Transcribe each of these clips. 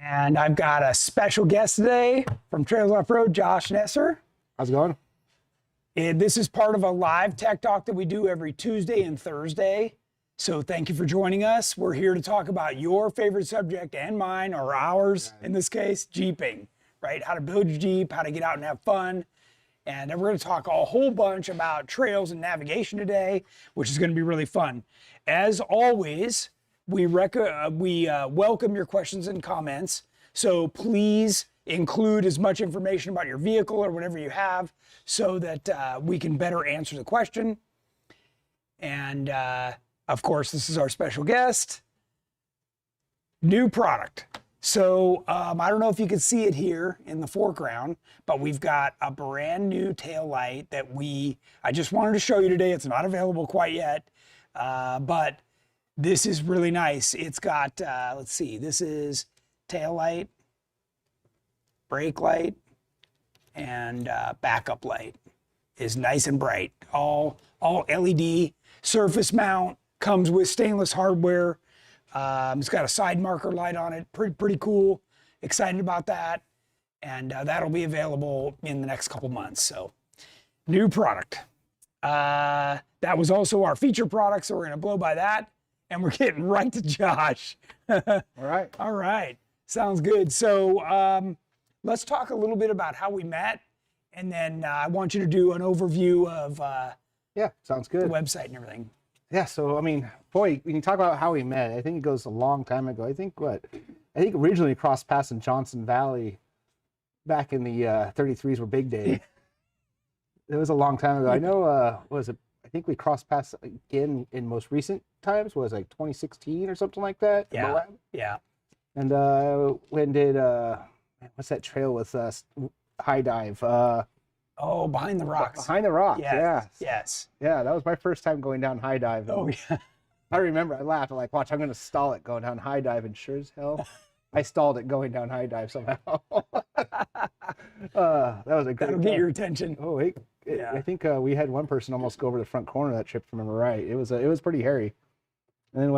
And I've got a special guest today from Trails Off-Road, Josh Nesser. How's it going? And this is part of a live tech talk that we do every Tuesday and Thursday. So thank you for joining us. We're here to talk about your favorite subject and mine, or ours in this case, Jeeping, right? How to build your Jeep, how to get out and have fun. And then we're going to talk a whole bunch about trails and navigation today, which is going to be really fun. As always, we welcome your questions and comments. So please include as much information about your vehicle or whatever you have so that we can better answer the question. And of course, this is our special guest. New product. So I don't know if you can see it here in the foreground, but we've got a brand new tail light that I just wanted to show you today. It's not available quite yet, but this is really nice. It's got, let's see, this is tail light, brake light, and backup light. Is nice and bright. All LED, surface mount, comes with stainless hardware. It's got a side marker light on it. Pretty cool. Excited about that. And that'll be available in the next couple months. So, new product. That was also our feature product, so we're going to blow by that. And we're getting right to Josh. All right. All right. Sounds good. So, let's talk a little bit about how we met. And then I want you to do an overview of Yeah, sounds good. the website and everything. Yeah, so I mean, boy, when you talk about how we met, I think it goes a long time ago. I think originally crossed paths in Johnson Valley back in the 33s were big days. It was a long time ago. I know, I think we crossed paths again in most recent times, was like 2016 or something like that. Yeah, yeah. And when did, what's that trail with High Dive? Oh, Behind the Rocks. Behind the Rocks, Yes, yeah. yes. Yeah, that was my first time going down High Dive. Oh, yeah. I remember I laughed. I'm like, watch, I'm going to stall it going down High Dive. And sure as hell, I stalled it going down High Dive somehow. That was a great That'll get your attention. Oh, wait. Yeah. I think we had one person almost go over the front corner of that trip, if I remember right. It was pretty hairy. And then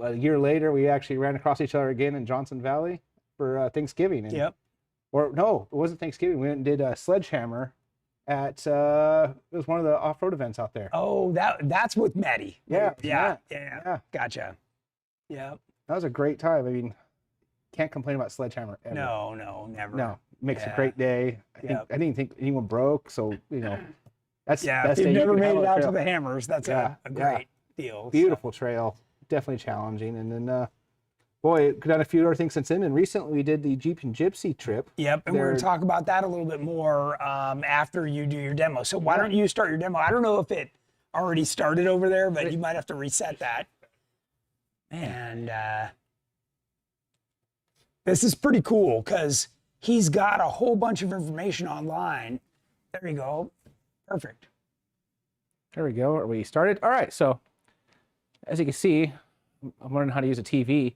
a year later, we actually ran across each other again in Johnson Valley for Thanksgiving. And, Yep. Or no, it wasn't Thanksgiving. We went and did a Sledgehammer at, it was one of the off-road events out there. Oh, that's with Maddie. Yeah. Yeah. Gotcha. Yep. That was a great time. I mean, can't complain about Sledgehammer ever. No, never. No, makes a great day. I didn't think anyone broke, so that's if you've never made it out to the Hammers, that's a great deal. Beautiful trail, definitely challenging. And then, boy, done a few other things since then. And recently we did the Jeep and Gypsy trip. Yep, and we're going to talk about that a little bit more after you do your demo. So why don't you start your demo? I don't know if it already started over there, but you might have to reset that. And this is pretty cool because he's got a whole bunch of information online. There you go. Perfect. There we go. Are we started? All right. So as you can see, I'm learning how to use a TV.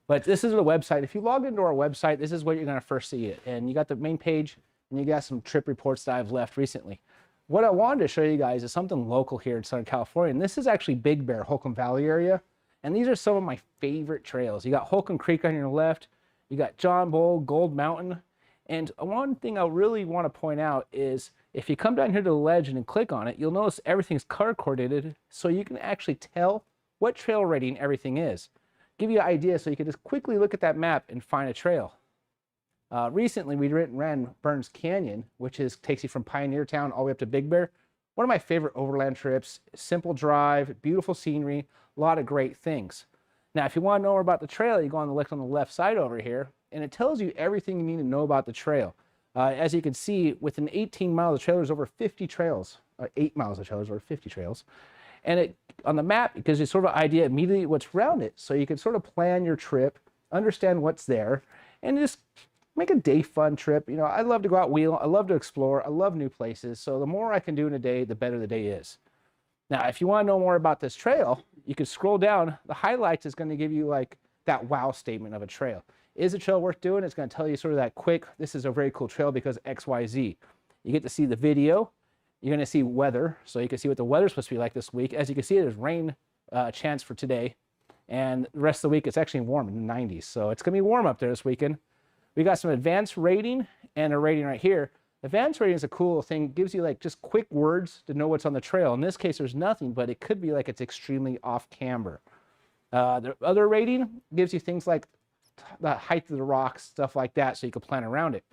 But this is the website. If you log into our website, this is where you're going to first see it. And you got the main page, and you got some trip reports that I've left recently. What I wanted to show you guys is something local here in Southern California. And this is actually Big Bear, Holcomb Valley area. And these are some of my favorite trails. You got Holcomb Creek on your left. You got John Bull, Gold Mountain. And one thing I really want to point out is if you come down here to the legend and click on it, you'll notice everything's color coordinated so you can actually tell what trail rating everything is. Give you an idea so you can just quickly look at that map and find a trail. Recently, we ran Burns Canyon, which takes you from Pioneer Town all the way up to Big Bear. One of my favorite overland trips, simple drive, beautiful scenery, a lot of great things. Now, if you want to know more about the trail, you go on the left side over here, and it tells you everything you need to know about the trail. As you can see, within 18 miles of trail, there's over 50 trails. 8 miles of trail, there's over 50 trails. And on the map, it gives you sort of an idea immediately what's around it. So you can sort of plan your trip, understand what's there, and just make a day fun trip. You know, I love to go out wheel. I love to explore. I love new places. So the more I can do in a day, the better the day is. Now, if you want to know more about this trail, you can scroll down. The highlights is going to give you like that wow statement of a trail. Is a trail worth doing? It's going to tell you sort of that quick, this is a very cool trail because X, Y, Z. You get to see the video. You're going to see weather, so you can see what the weather's supposed to be like this week. As you can see, there's rain chance for today. And the rest of the week, it's actually warm in the 90s. So it's going to be warm up there this weekend. We got some advanced rating and a rating right here. Advanced rating is a cool thing. It gives you like just quick words to know what's on the trail. In this case, there's nothing, but it could be like it's extremely off camber. The other rating gives you things like the height of the rocks, stuff like that, so you can plan around it.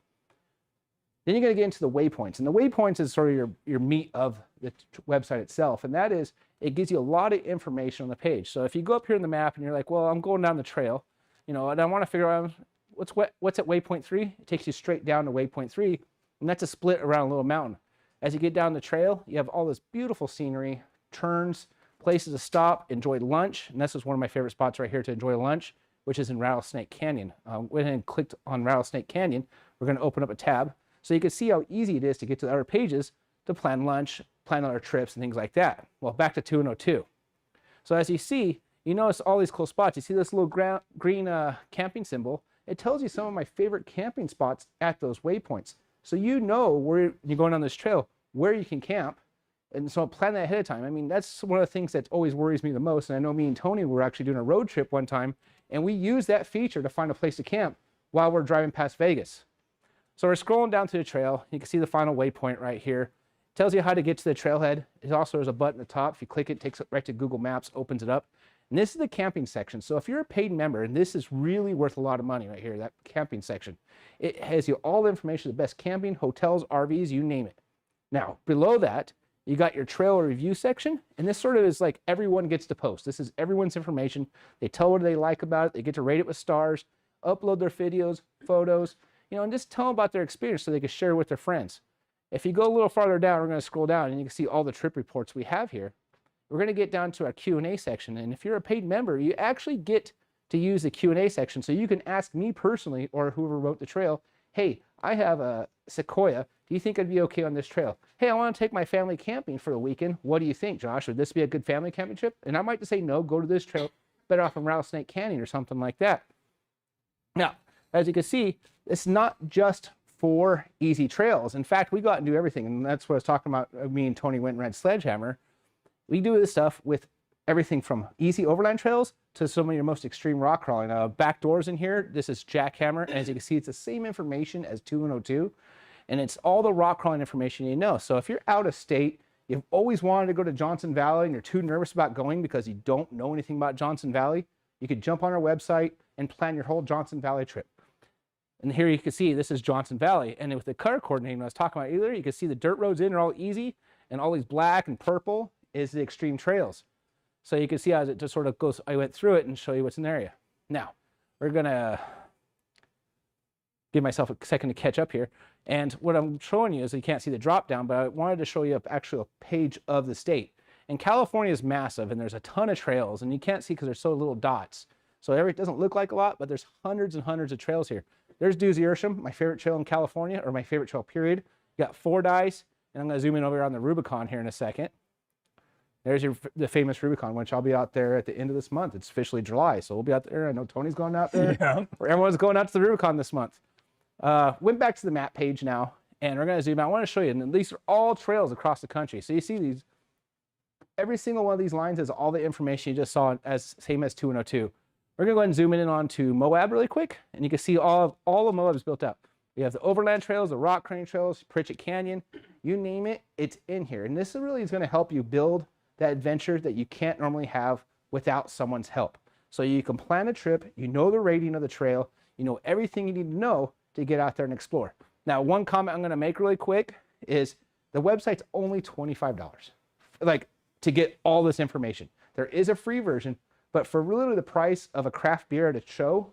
Then you're going to get into the waypoints. And the waypoints is sort of your meat of the website itself. And that is, it gives you a lot of information on the page. So if you go up here in the map and you're like, well, I'm going down the trail, you know, and I want to figure out what's at waypoint 3, it takes you straight down to waypoint 3. And that's a split around a little mountain. As you get down the trail, you have all this beautiful scenery, turns, places to stop, enjoy lunch. And this is one of my favorite spots right here to enjoy lunch, which is in Rattlesnake Canyon. Went ahead and clicked on Rattlesnake Canyon. We're going to open up a tab so you can see how easy it is to get to the other pages to plan lunch, plan other trips, and things like that. Well, back to 202. So as you see, you notice all these cool spots. You see this little green camping symbol. It tells you some of my favorite camping spots at those waypoints. So you know where you're going on this trail, where you can camp. And so plan that ahead of time. I mean, that's one of the things that always worries me the most. And I know me and Tony were actually doing a road trip one time, and we used that feature to find a place to camp while we're driving past Vegas. So we're scrolling down to the trail. You can see the final waypoint right here. It tells you how to get to the trailhead. It also has a button at the top. If you click it, it takes it right to Google Maps, opens it up. And this is the camping section. So if you're a paid member, and this is really worth a lot of money right here, that camping section, it has you all the information, the best camping, hotels, RVs, you name it. Now, below that, you got your trail review section, and this sort of is like everyone gets to post. This is everyone's information. They tell what they like about it. They get to rate it with stars, upload their videos, photos, you know, and just tell them about their experience so they can share with their friends. If you go a little farther down, we're going to scroll down and you can see all the trip reports we have here. We're going to get down to our Q&A section, and if you're a paid member, you actually get to use the Q&A section, so you can ask me personally or whoever wrote the trail, hey, I have a Sequoia. Do you think I'd be okay on this trail? Hey, I want to take my family camping for the weekend. What do you think, Josh? Would this be a good family camping trip? And I might just say, no, go to this trail, better off in Rattlesnake Canyon or something like that. Now, as you can see, it's not just for easy trails. In fact, we go out and do everything. And that's what I was talking about. Me and Tony went and rode Sledgehammer. We do this stuff with everything from easy overland trails to some of your most extreme rock crawling. Back doors in here, this is Jackhammer. And as you can see, it's the same information as 202. And it's all the rock crawling information you know. So if you're out of state, you've always wanted to go to Johnson Valley and you're too nervous about going because you don't know anything about Johnson Valley, you could jump on our website and plan your whole Johnson Valley trip. And here you can see this is Johnson Valley. And with the color coordinating I was talking about earlier, you can see the dirt roads in are all easy, and all these black and purple is the extreme trails. So you can see how it just sort of goes. I went through it and show you what's in the area. Now, we're going to give myself a second to catch up here. And what I'm showing you is you can't see the drop down, but I wanted to show you actually a page of the state. And California is massive, and there's a ton of trails, and you can't see because there's so little dots. So it doesn't look like a lot, but there's hundreds and hundreds of trails here. There's Doozy Ersham, my favorite trail in California, or my favorite trail, period. You got Fordyce, and I'm going to zoom in over here on the Rubicon here in a second. There's the famous Rubicon, which I'll be out there at the end of this month. It's officially July, so we'll be out there. I know Tony's going out there. Yeah. Everyone's going out to the Rubicon this month. Went back to the map page now, and we're going to zoom out. I want to show you, and these are all trails across the country. So you see these, every single one of these lines has all the information you just saw, as same as 202. We're going to go ahead and zoom in onto Moab really quick, and you can see all of Moab is built up. We have the overland trails, the rock crane trails, Pritchett Canyon, you name it, it's in here. And this really is going to help you build that adventure that you can't normally have without someone's help. So you can plan a trip, you know the rating of the trail, you know everything you need to know to get out there and explore. Now, one comment I'm going to make really quick is the website's only $25, like, to get all this information. There is a free version, but for literally the price of a craft beer at a show,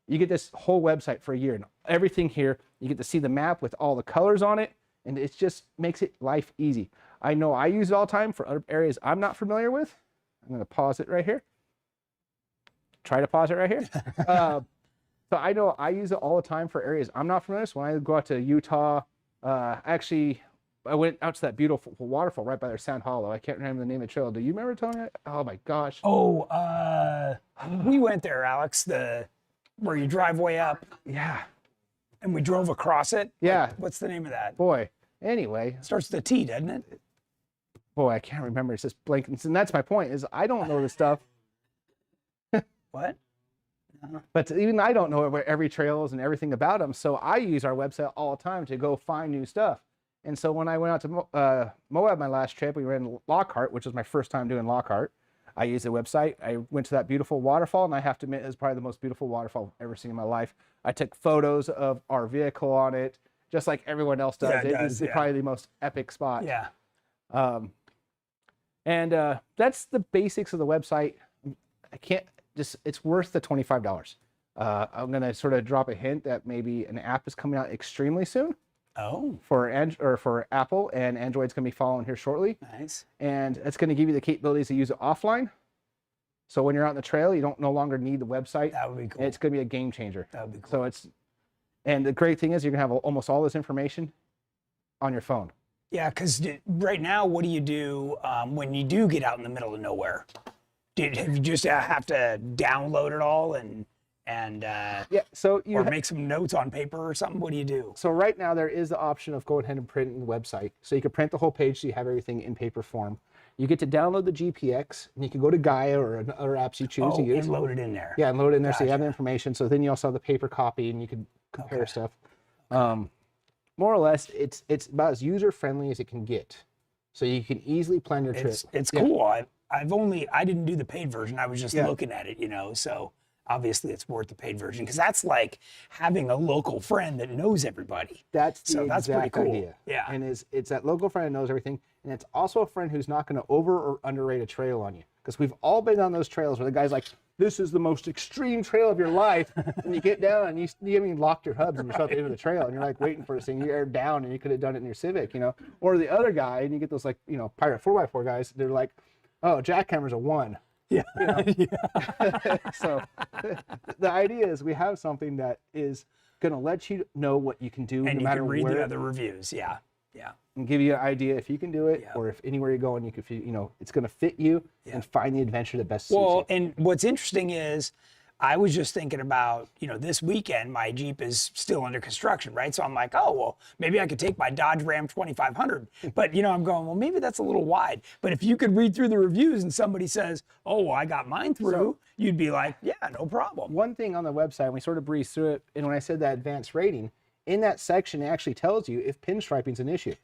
you get this whole website for a year. And everything here, you get to see the map with all the colors on it, and it just makes it life easy. I know I use it all the time for other areas I'm not familiar with. I'm going to pause it right here. Try to pause it right here. So I know I use it all the time for areas I'm not familiar with. So when I go out to Utah, actually, I went out to that beautiful waterfall right by there, Sand Hollow. I can't remember the name of the trail. Do you remember, Tony? Oh my gosh. Oh, we went there, Alex, where you drive way up. Yeah. And we drove across it. Yeah. What's the name of that? Boy. Anyway. Starts with a T, doesn't it? Boy, I can't remember. It's just blank. And that's my point, is I don't know this stuff. What? But even I don't know where every trail is and everything about them. So I use our website all the time to go find new stuff. And so when I went out to Moab my last trip, we ran Lockhart, which was my first time doing Lockhart. I used the website. I went to that beautiful waterfall, and I have to admit, it's probably the most beautiful waterfall I've ever seen in my life. I took photos of our vehicle on it, just like everyone else does. Yeah, It's probably the most epic spot. Yeah. And that's the basics of the website. I can't just, it's worth the $25. I'm going to sort of drop a hint that maybe an app is coming out extremely soon. Oh, For Apple, and Android's going to be following here shortly. nice. And it's going to give you the capabilities to use it offline. So when you're out on the trail, you don't no longer need the website. That would be cool. It's going to be a game changer. That would be cool. So and the great thing is you're going to have almost all this information on your phone. Yeah, because right now, what do you do when you do get out in the middle of nowhere? Have you just have to download it all and Yeah. So or make some notes on paper or something? What do you do? So right now there is the option of going ahead and printing the website. So you can print the whole page so you have everything in paper form. You get to download the GPX, and you can go to Gaia or other apps you choose to use. And load it in there. Yeah, and load it in there so you have the Gotcha. information. So then you also have the paper copy, and you can compare stuff. More or less, it's about as user friendly as it can get. So you can easily plan your trip. It's cool. I didn't do the paid version. I was just Yeah. looking at it, so obviously it's worth the paid version because that's like having a local friend that knows everybody. That's the that's pretty exact cool. idea. Yeah. And it's that local friend that knows everything, and it's also a friend who's not going to over or underrate a trail on you. Because we've all been on those trails where the guy's like, "This is the most extreme trail of your life," and you get down and you haven't even locked your hubs and you're still at the end of the trail, and you're like waiting for this thing. You're down and you could have done it in your Civic, Or the other guy, and you get those like pirate 4x4 guys. They're like, "Oh, jackhammer's a 1." Yeah. So the idea is we have something that is going to let you know what you can do And no you matter can read where, the other reviews. Yeah. and give you an idea if you can do it, Yeah. or if anywhere you're going, it's going to fit you and find the adventure that best suits Well, you. and what's interesting is I was just thinking about, this weekend my Jeep is still under construction, right? So I'm like, oh, well, maybe I could take my Dodge Ram 2500. But, I'm going, well, maybe that's a little wide. But if you could read through the reviews and somebody says, oh, well, I got mine through, you'd be like, yeah, no problem. One thing on the website, we sort of breezed through it, and when I said that advanced rating, in that section, it actually tells you if pinstriping is an issue.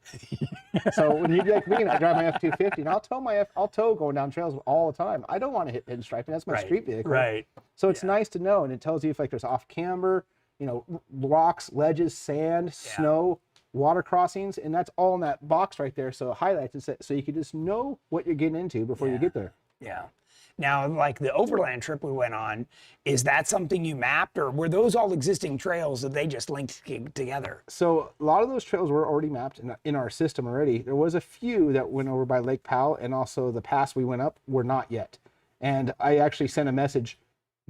So when you're like me and I drive my F-250, and I'll tow going down trails all the time. I don't want to hit pinstriping. That's my street vehicle. Right. So it's nice to know, and it tells you if there's off camber, rocks, ledges, sand, snow, water crossings, and that's all in that box right there. So it highlights it so you can just know what you're getting into before you get there. Yeah. Now, like the overland trip we went on, is that something you mapped, or were those all existing trails that they just linked together? So a lot of those trails were already mapped in our system already. There was a few that went over by Lake Powell, and also the pass we went up were not yet. And I actually sent a message,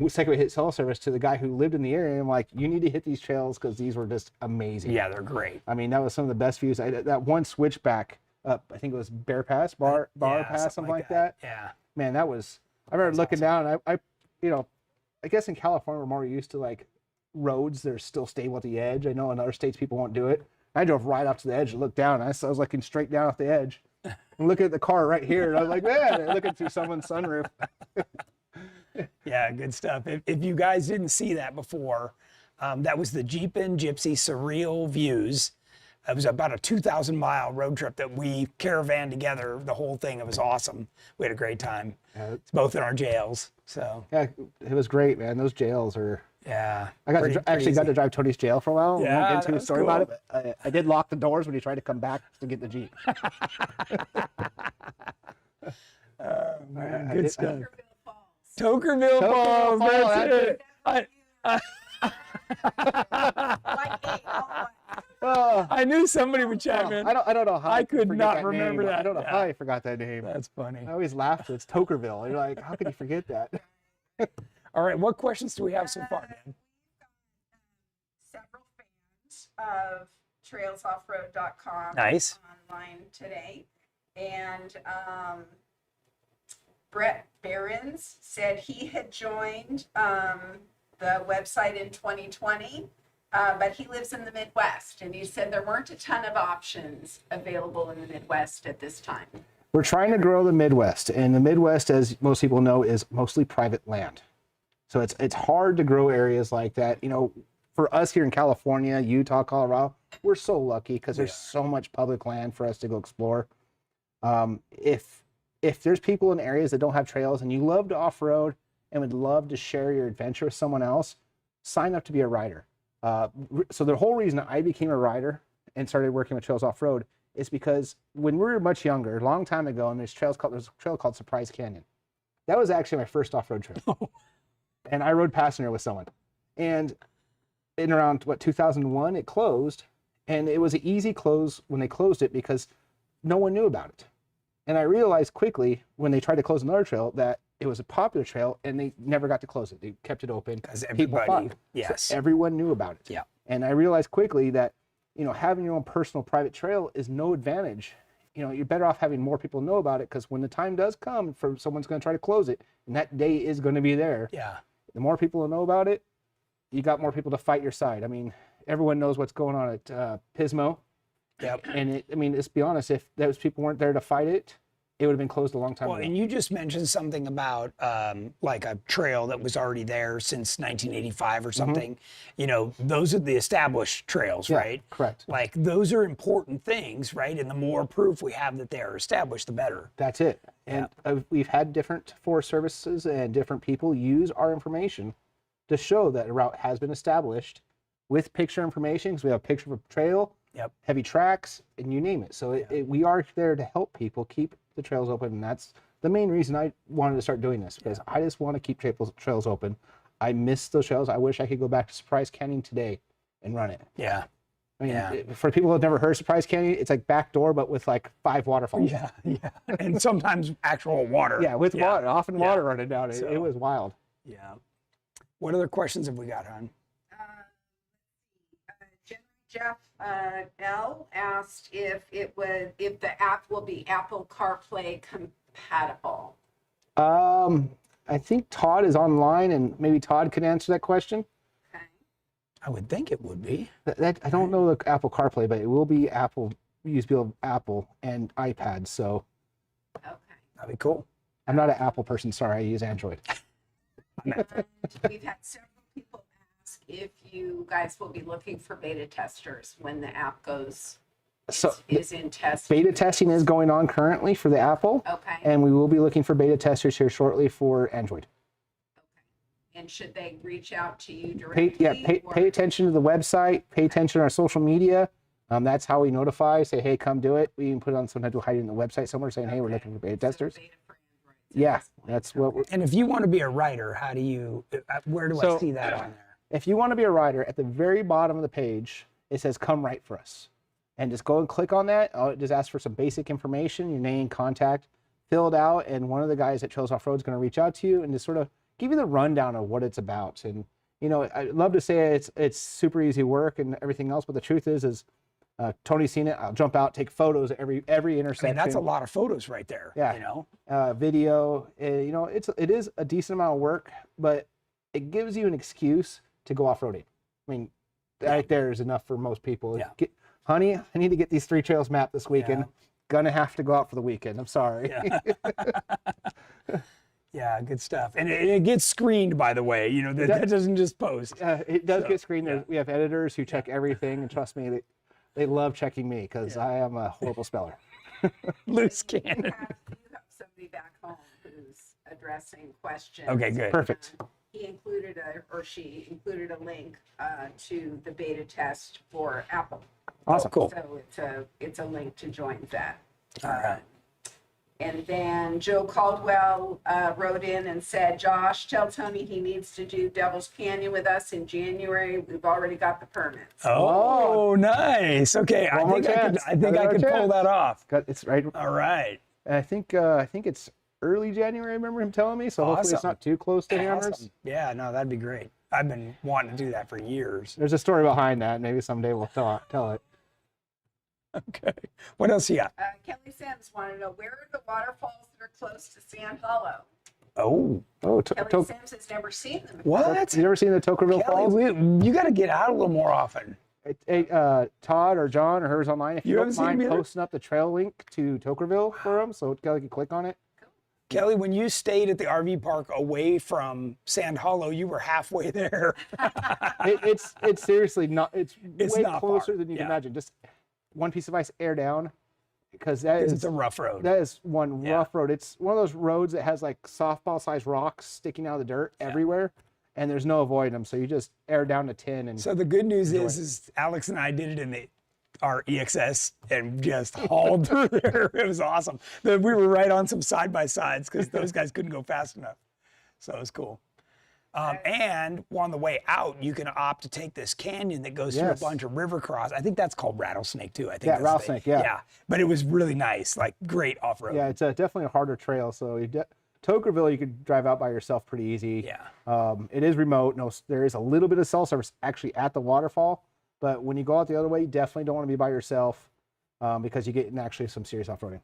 second we hit cell service, to the guy who lived in the area. And I'm like, you need to hit these trails because these were just amazing. Yeah, they're great. I mean, that was some of the best views. That one switchback up, I think it was Bear Pass, Bar Pass, something like that. Yeah. Man, that was, I remember looking down, and I guess in California we're more used to like roads that are still stable at the edge. I know in other states people won't do it. I drove right up to the edge and looked down, and I was looking straight down off the edge and looking at the car right here, and I was like, man, looking through someone's sunroof. Yeah, good stuff. If you guys didn't see that before, that was the Jeep and Gypsy Surreal Views. It was about a 2,000-mile road trip that we caravan together, the whole thing. It was awesome. We had a great time. It's both in our jails. So yeah, it was great, man. Those jails are. Yeah. I got to drive Tony's jail for a while. Yeah, I won't get into that a was story cool. about it. But I did lock the doors when he tried to come back to get the Jeep. Man, good stuff. Tokerville Falls. That's it. I knew somebody would chime in. I don't know how I could forget not that remember name. that. I don't know how I forgot that name. That's funny. I always laugh. It's Tokerville. You're like, how could you forget that? All right, what questions do we have so far, Dan? Several fans of trailsoffroad.com Nice. online today. And Brett Behrens said he had joined the website in 2020, but he lives in the Midwest. And he said there weren't a ton of options available in the Midwest at this time. We're trying to grow the Midwest. And the Midwest, as most people know, is mostly private land. So it's hard to grow areas like that. You know, for us here in California, Utah, Colorado, we're so lucky because there's so much public land for us to go explore. If there's people in areas that don't have trails and you love to off-road and would love to share your adventure with someone else, sign up to be a rider. So the whole reason I became a rider and started working with Trails Off-Road is because when we were much younger, a long time ago, and there's a trail called Surprise Canyon. That was actually my first off-road trail. And I rode passenger with someone. And in around, 2001, it closed. And it was an easy close when they closed it because no one knew about it. And I realized quickly when they tried to close another trail that it was a popular trail and they never got to close it. They kept it open. Because People everybody, fought. yes. So everyone knew about it. Yeah. And I realized quickly that, you know, having your own personal private trail is no advantage. You know, you're better off having more people know about it because when the time does come for someone's going to try to close it, and that day is going to be there. Yeah. The more people who know about it, you got more people to fight your side. I mean, everyone knows what's going on at Pismo. Yep. And let's be honest, if those people weren't there to fight it, it would have been closed a long time Well, ago. and you just mentioned something about like a trail that was already there since 1985 or something. You know, those are the established trails, right? Correct. Like those are important things, right? And the more proof we have that they are established, the better. That's it. And we've had different Forest Services and different people use our information to show that a route has been established with picture information, because we have a picture of a trail, heavy tracks, and you name it. So we are there to help people keep the trails open, and that's the main reason I wanted to start doing this, because I just want to keep trails open. I miss those trails. I wish I could go back to Surprise Canyon today and run it. Yeah. I mean, for people who have never heard Surprise Canyon, it's like backdoor, but with like 5 waterfalls. Yeah. And sometimes actual water. Yeah, with water, often water running down. So- It was wild. Yeah. What other questions have we got, hon? Jeff L asked if the app will be Apple CarPlay compatible. I think Todd is online, and maybe Todd can answer that question. Okay. I would think it would be. I don't know the Apple CarPlay, but it will be Apple, USB of Apple and iPad. So Okay. That'd be cool. I'm not an Apple person. Sorry, I use Android. And we've had several people ask if you guys will be looking for beta testers when the app is in test. Beta testing is going on currently for the Apple. Okay. And we will be looking for beta testers here shortly for Android. Okay. And should they reach out to you directly? Pay attention to the website, pay attention to our social media. That's how we notify, say, hey, come do it. We even put it on, sometimes we'll hide it in the website somewhere saying, hey, we're looking for beta testers. Beta for Android. Yeah, that's what we're. And if you want to be a writer, how do you, where do I see that on there? If you want to be a writer, at the very bottom of the page, it says come write for us. And just go and click on that. Just ask for some basic information, your name, contact, fill it out, and one of the guys at Trails Off-Road is going to reach out to you and just sort of give you the rundown of what it's about. And, you know, I'd love to say it's super easy work and everything else, but the truth is Tony's seen it. I'll jump out, take photos at every intersection. I mean, that's a lot of photos right there. Yeah. You know? Video. You know, it is a decent amount of work, but it gives you an excuse to go off-roading. I mean, right there is enough for most people. Yeah. Honey, I need to get these 3 trails mapped this weekend. Yeah. Gonna have to go out for the weekend. I'm sorry. Yeah. Yeah, good stuff. And it gets screened, by the way. You know, that doesn't just post. It does So, get screened. yeah. We have editors who check everything, and trust me, they love checking me because I am a horrible speller. Loose cannon. You have somebody back home who's addressing questions. Okay, good. Perfect. He included she included a link to the beta test for Apple. Awesome. Cool. So it's a link to join that. All right. And then Joe Caldwell wrote in and said, Josh, tell Tony he needs to do Devil's Canyon with us in January. We've already got the permits. Oh, nice. Okay, I think I could pull that off. It's right. All right. And I think it's early January. I remember him telling me, so hopefully it's not too close to Hammers. Awesome. Yeah, no, that'd be great. I've been wanting to do that for years. There's a story behind that. Maybe someday we'll tell it. Okay. What else you got? Kelly Sims wanted to know, where are the waterfalls that are close to Sand Hollow? Oh, Kelly Sims has never seen them. what? You ever seen the Tocqueville Falls? Kelly, you got to get out a little more often. Todd or John or hers online, if you haven't don't seen mind them either? posting up the trail link to Tocqueville for them, so Kelly can click on it. Kelly, when you stayed at the RV park away from Sand Hollow, you were halfway there. It's seriously not. It's way not closer far. than you can Yeah. imagine. Just one piece of ice, air down, because that is It's a rough road. that is one Yeah. rough road. It's one of those roads that has like softball-sized rocks sticking out of the dirt everywhere, and there's no avoiding them. So you just air down to 10 and So the good news is Alex and I did it in our EXS and just hauled through there. It was awesome. We were right on some side-by-sides because those guys couldn't go fast enough. So it was cool. And on the way out, you can opt to take this canyon that goes through a Yes. bunch of river cross. I think that's called Rattlesnake too. I think Yeah, that's Rattlesnake, yeah. Yeah, but it was really nice, like great off-road. yeah, it's definitely a harder trail. So Tokerville, you could drive out by yourself pretty easy. Yeah. It is remote. No, there is a little bit of cell service actually at the waterfall, but when you go out the other way, you definitely don't want to be by yourself because you get in actually some serious off-roading.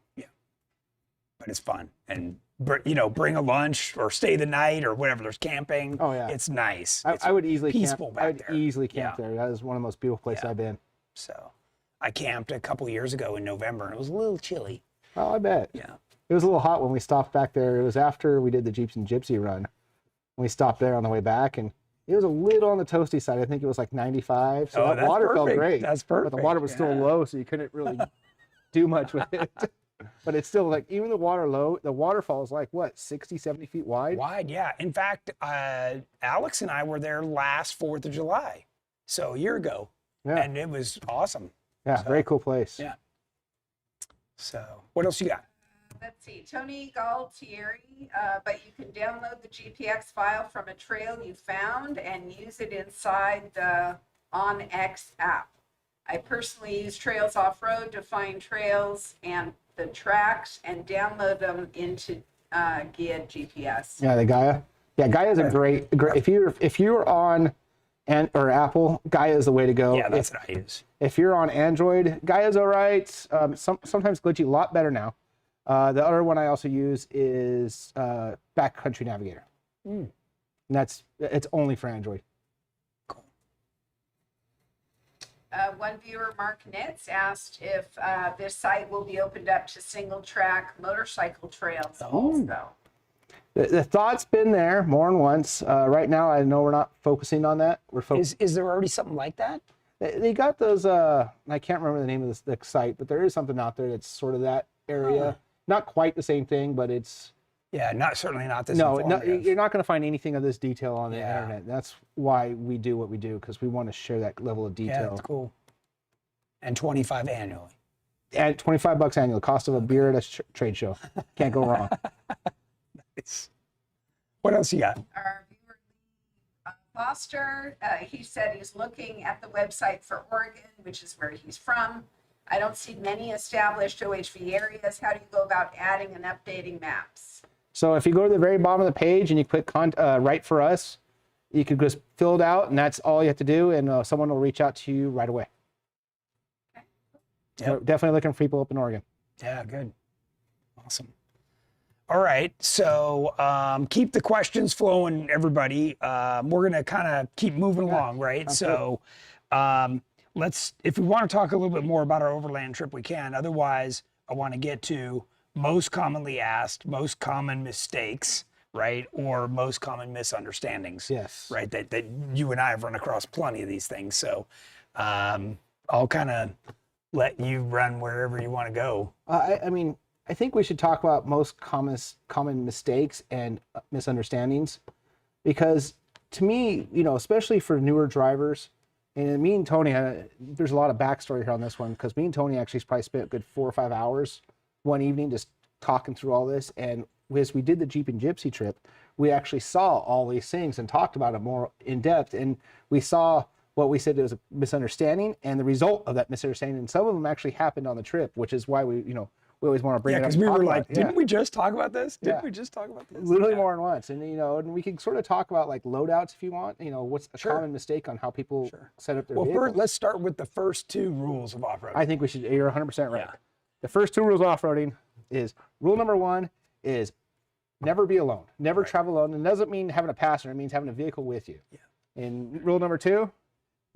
But it's fun. And, bring a lunch or stay the night or whatever. There's camping. Oh, yeah. It's nice. I would easily peaceful camp. back I would there. easily camp Yeah. there. That is one of the most beautiful places Yeah. I've been. So I camped a couple years ago in November and it was a little chilly. Oh, I bet. Yeah. It was a little hot when we stopped back there. It was after we did the Jeeps and Gypsy run. We stopped there on the way back, and it was a little on the toasty side. I think it was like 95. So Oh, that that's water felt perfect. great. That's But the perfect. water was still Yeah. low, so you couldn't really do much with it. But it's still like, even the water low, the waterfall is like, what, 60, 70 feet wide? Wide, yeah. In fact, Alex and I were there last 4th of July. So a year ago. Yeah. And it was awesome. Yeah, very cool place. Yeah. So what else you got? Let's see, Tony Galtieri, but you can download the GPX file from a trail you found and use it inside the OnX app. I personally use Trails Off-Road to find trails and the tracks and download them into Gia GPS. Yeah, the Gaia. Yeah, Gaia is a great. If you're on or Apple, Gaia is the way to go. Yeah, that's what I use. If you're on Android, Gaia's all right. Sometimes glitchy, a lot better now. The other one I also use is Backcountry Navigator. And it's only for Android. One viewer, Mark Nitz, asked if this site will be opened up to single-track motorcycle trails also. The thought's been there more than once. Right now, I know we're not focusing on that. We're focusing. Is there already something like that? They got those. I can't remember the name of the site, but there is something out there that's sort of that area. Not quite the same thing, but it's. Yeah, certainly not this. No, informative. you're not going to find anything of this detail on the Yeah. internet. That's why we do what we do, because we want to share that level of Yeah, detail. that's cool. And 25 annually. At $25 annual, cost of a beer at a trade show. Can't go wrong. What else you got? Our viewer, Foster, he said he's looking at the website for Oregon, which is where he's from. I don't see many established OHV areas. How do you go about adding and updating maps? So if you go to the very bottom of the page and you click write for us, you can just fill it out, and that's all you have to do, and someone will reach out to you right away. Yep. We're definitely looking for people up in Oregon. Yeah, good. Awesome. All right, so keep the questions flowing, everybody. We're gonna kind of keep moving along, right? So if we want to talk a little bit more about our overland trip, we can. Otherwise, I want to get to most commonly asked, most common mistakes, right? Or most common misunderstandings. Yes. Right, that you and I have run across plenty of these things. So I'll kind of let you run wherever you want to go. I mean, I think we should talk about most common mistakes and misunderstandings, because to me, especially for newer drivers, and me and Tony, there's a lot of backstory here on this one, because me and Tony actually probably spent a good 4 or 5 hours one evening just talking through all this. And as we did the Jeep and Gypsy trip, we actually saw all these things and talked about it more in depth. And we saw what we said was a misunderstanding and the result of that misunderstanding. And some of them actually happened on the trip, which is why we always want to bring Yeah, it up. because and we talk were about like, it. didn't we just talk about this? Didn't Yeah. we just talk about this? Literally Yeah. more than once. And and we can sort of talk about like loadouts if you want, what's a Sure. common mistake on how people set up their Well, vehicles. first, let's start with the first 2 rules of off-road. I think we should. You're 100% right. Yeah. The first 2 rules of off-roading is rule number 1 is never be alone. Never travel alone. And it doesn't mean having a passenger. It means having a vehicle with you. Yeah. And rule number 2,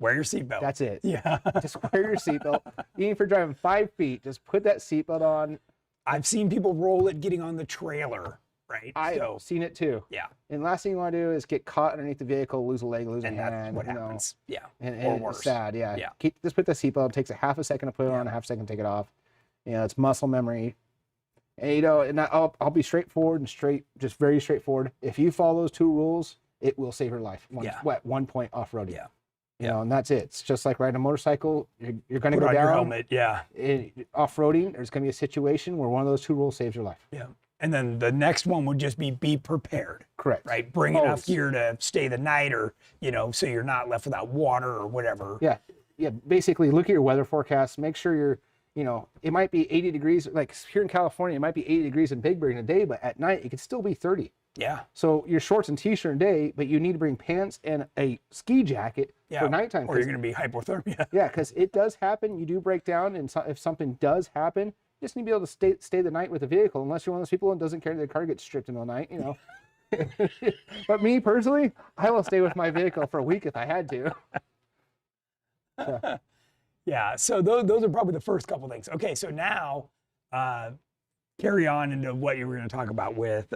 Wear your seatbelt. that's it. Yeah. Just wear your seatbelt. Even if you're driving 5 feet, just put that seatbelt on. I've seen people roll it getting on the trailer right? I've seen it too. Yeah. And last thing you want to do is get caught underneath the vehicle, lose a leg, lose a And hand. that's what you know. happens. Yeah. And or it's worse. sad. Yeah. Yeah. Just put the seatbelt. It takes a half a second to put it on, a half second to take it off. You know, it's muscle memory. And, you know, and I'll be straightforward and just very straightforward. If you follow those 2 rules, it will save your life. One point off-roading. Yeah. You know, and that's it. It's just like riding a motorcycle. You're going to Put go on down. your helmet. Yeah. Off-roading, there's going to be a situation where one of those 2 rules saves your life. Yeah. And then the next one would just be prepared. Correct. Right. Bring enough gear to stay the night, or, you know, so you're not left without water or whatever. Yeah. Yeah. Basically, look at your weather forecast. Make sure you're, you know, it might be 80 degrees. Like here in California, it might be 80 degrees in Big Bear in a day, but at night, it could still be 30. Yeah. So your shorts and t-shirt in day, but you need to bring pants and a ski jacket for nighttime. Or you're going to be hypothermia. Yeah, because it does happen. You do break down, and if something does happen, you just need to be able to stay the night with the vehicle, unless you're one of those people who doesn't care that their car gets stripped in the night, you know. But me personally, I will stay with my vehicle for a week if I had to. So. Yeah, so those are probably the first couple things. Okay, so now carry on into what you were going to talk about with,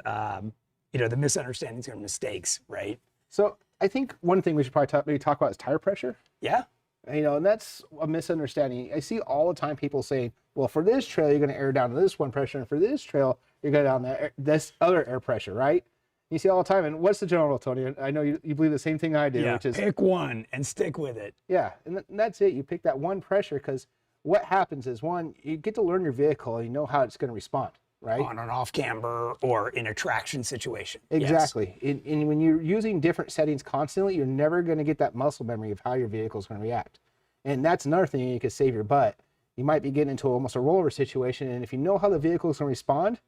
you know, the misunderstandings and mistakes, right? So I think one thing we should probably maybe talk about is tire pressure. Yeah. You know, and that's a misunderstanding. I see all the time people saying, well, for this trail, you're going to air down to this one pressure, and for this trail, you're going down this other air pressure, right? You see all the time. And what's the general rule, Tony? I know you believe the same thing I do, Yeah, which is pick one and stick with it. yeah, and that's it. You pick that one pressure, because what happens is, one, you get to learn your vehicle and you know how it's going to respond, right? On an off camber or in a traction situation. Exactly. And when you're using different settings constantly, you're never going to get that muscle memory of how your vehicle is going to react. And that's another thing you could save your butt. You might be getting into almost a rollover situation, and if you know how the vehicle is going to respond,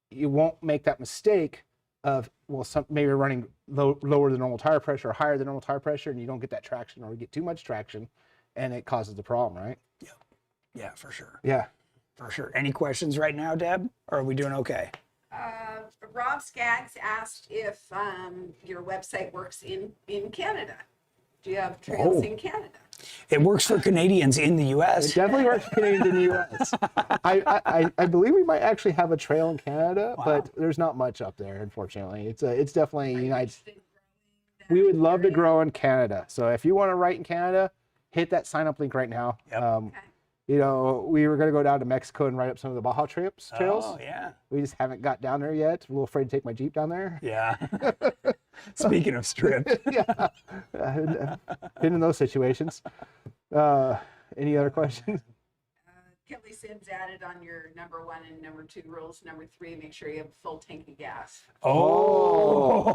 you won't make that mistake of, well, maybe you're running lower than normal tire pressure or higher than normal tire pressure, and you don't get that traction, or you get too much traction, and it causes the problem, right? Yeah. Yeah, for sure. Yeah. For sure. Any questions right now, Deb? Or are we doing okay? Rob Skaggs asked if your website works in Canada. Do you have trails in Canada? It works for Canadians in the It U.S. definitely works for Canadians in the U.S. I believe we might actually have a trail in Canada, but there's not much up there, unfortunately. It's definitely United. We would love to grow in Canada. So if you want to write in Canada, hit that sign up link right now. Yep. Okay. You know, we were going to go down to Mexico and write up some of the Baja trails. Oh, yeah. We just haven't got down there yet. I'm a little afraid to take my Jeep down there. Yeah. Speaking of strip. Yeah. Been in those situations. Any other questions? Kelly Sims added on your number 1 and number 2 rules. Number 3, make sure you have a full tank of gas. Oh.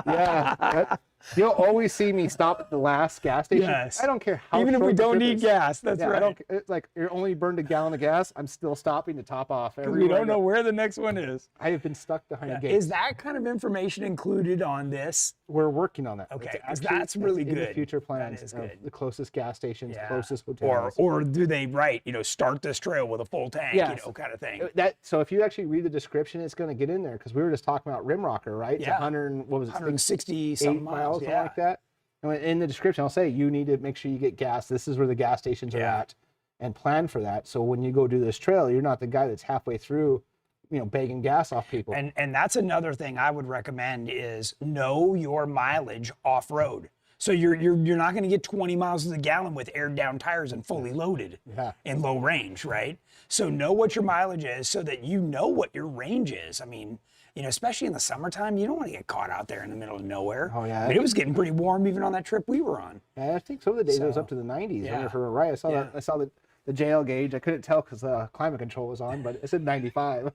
Yeah. You'll always see me stop at the last gas station. Yes. I don't care how Even if we short the don't trip need is. gas, that's Yeah, right. it's like you're only burned a gallon of gas. I'm still stopping to top off. We don't know everywhere. where the next one is. I have been stuck behind a gate. Is that kind of information included on this? We're working on that. Okay, It's 'cause actually- that's really it's in good. the future That plans is of good. the closest gas stations, Yeah. closest hotels. Or do they write, you know, start this trail with a full tank, Yes. you know, kind of thing? So if you actually read the description, it's going to get in there, because we were just talking about rim rocker, right? It's Yeah. 100, what was it? 160 8 some miles, miles, something yeah. like that. And in the description, I'll say you need to make sure you get gas. This is where the gas stations are Yeah. at, and plan for that. So when you go do this trail, you're not the guy that's halfway through, you know, begging gas off people. And that's another thing I would recommend is know your mileage off road. So you're not going to get 20 miles to the gallon with aired down tires and fully loaded Yeah. in low range, right? So know what your mileage is so that you know what your range is. I mean, you know, especially in the summertime, you don't want to get caught out there in the middle of nowhere. Oh, yeah. I mean, it was getting pretty warm even on that trip we were on. Yeah, I think some of the days it was So, up to the 90s. yeah. If I remember right, I saw Yeah. that. I saw the JL gauge. I couldn't tell because the climate control was on, but it said 95.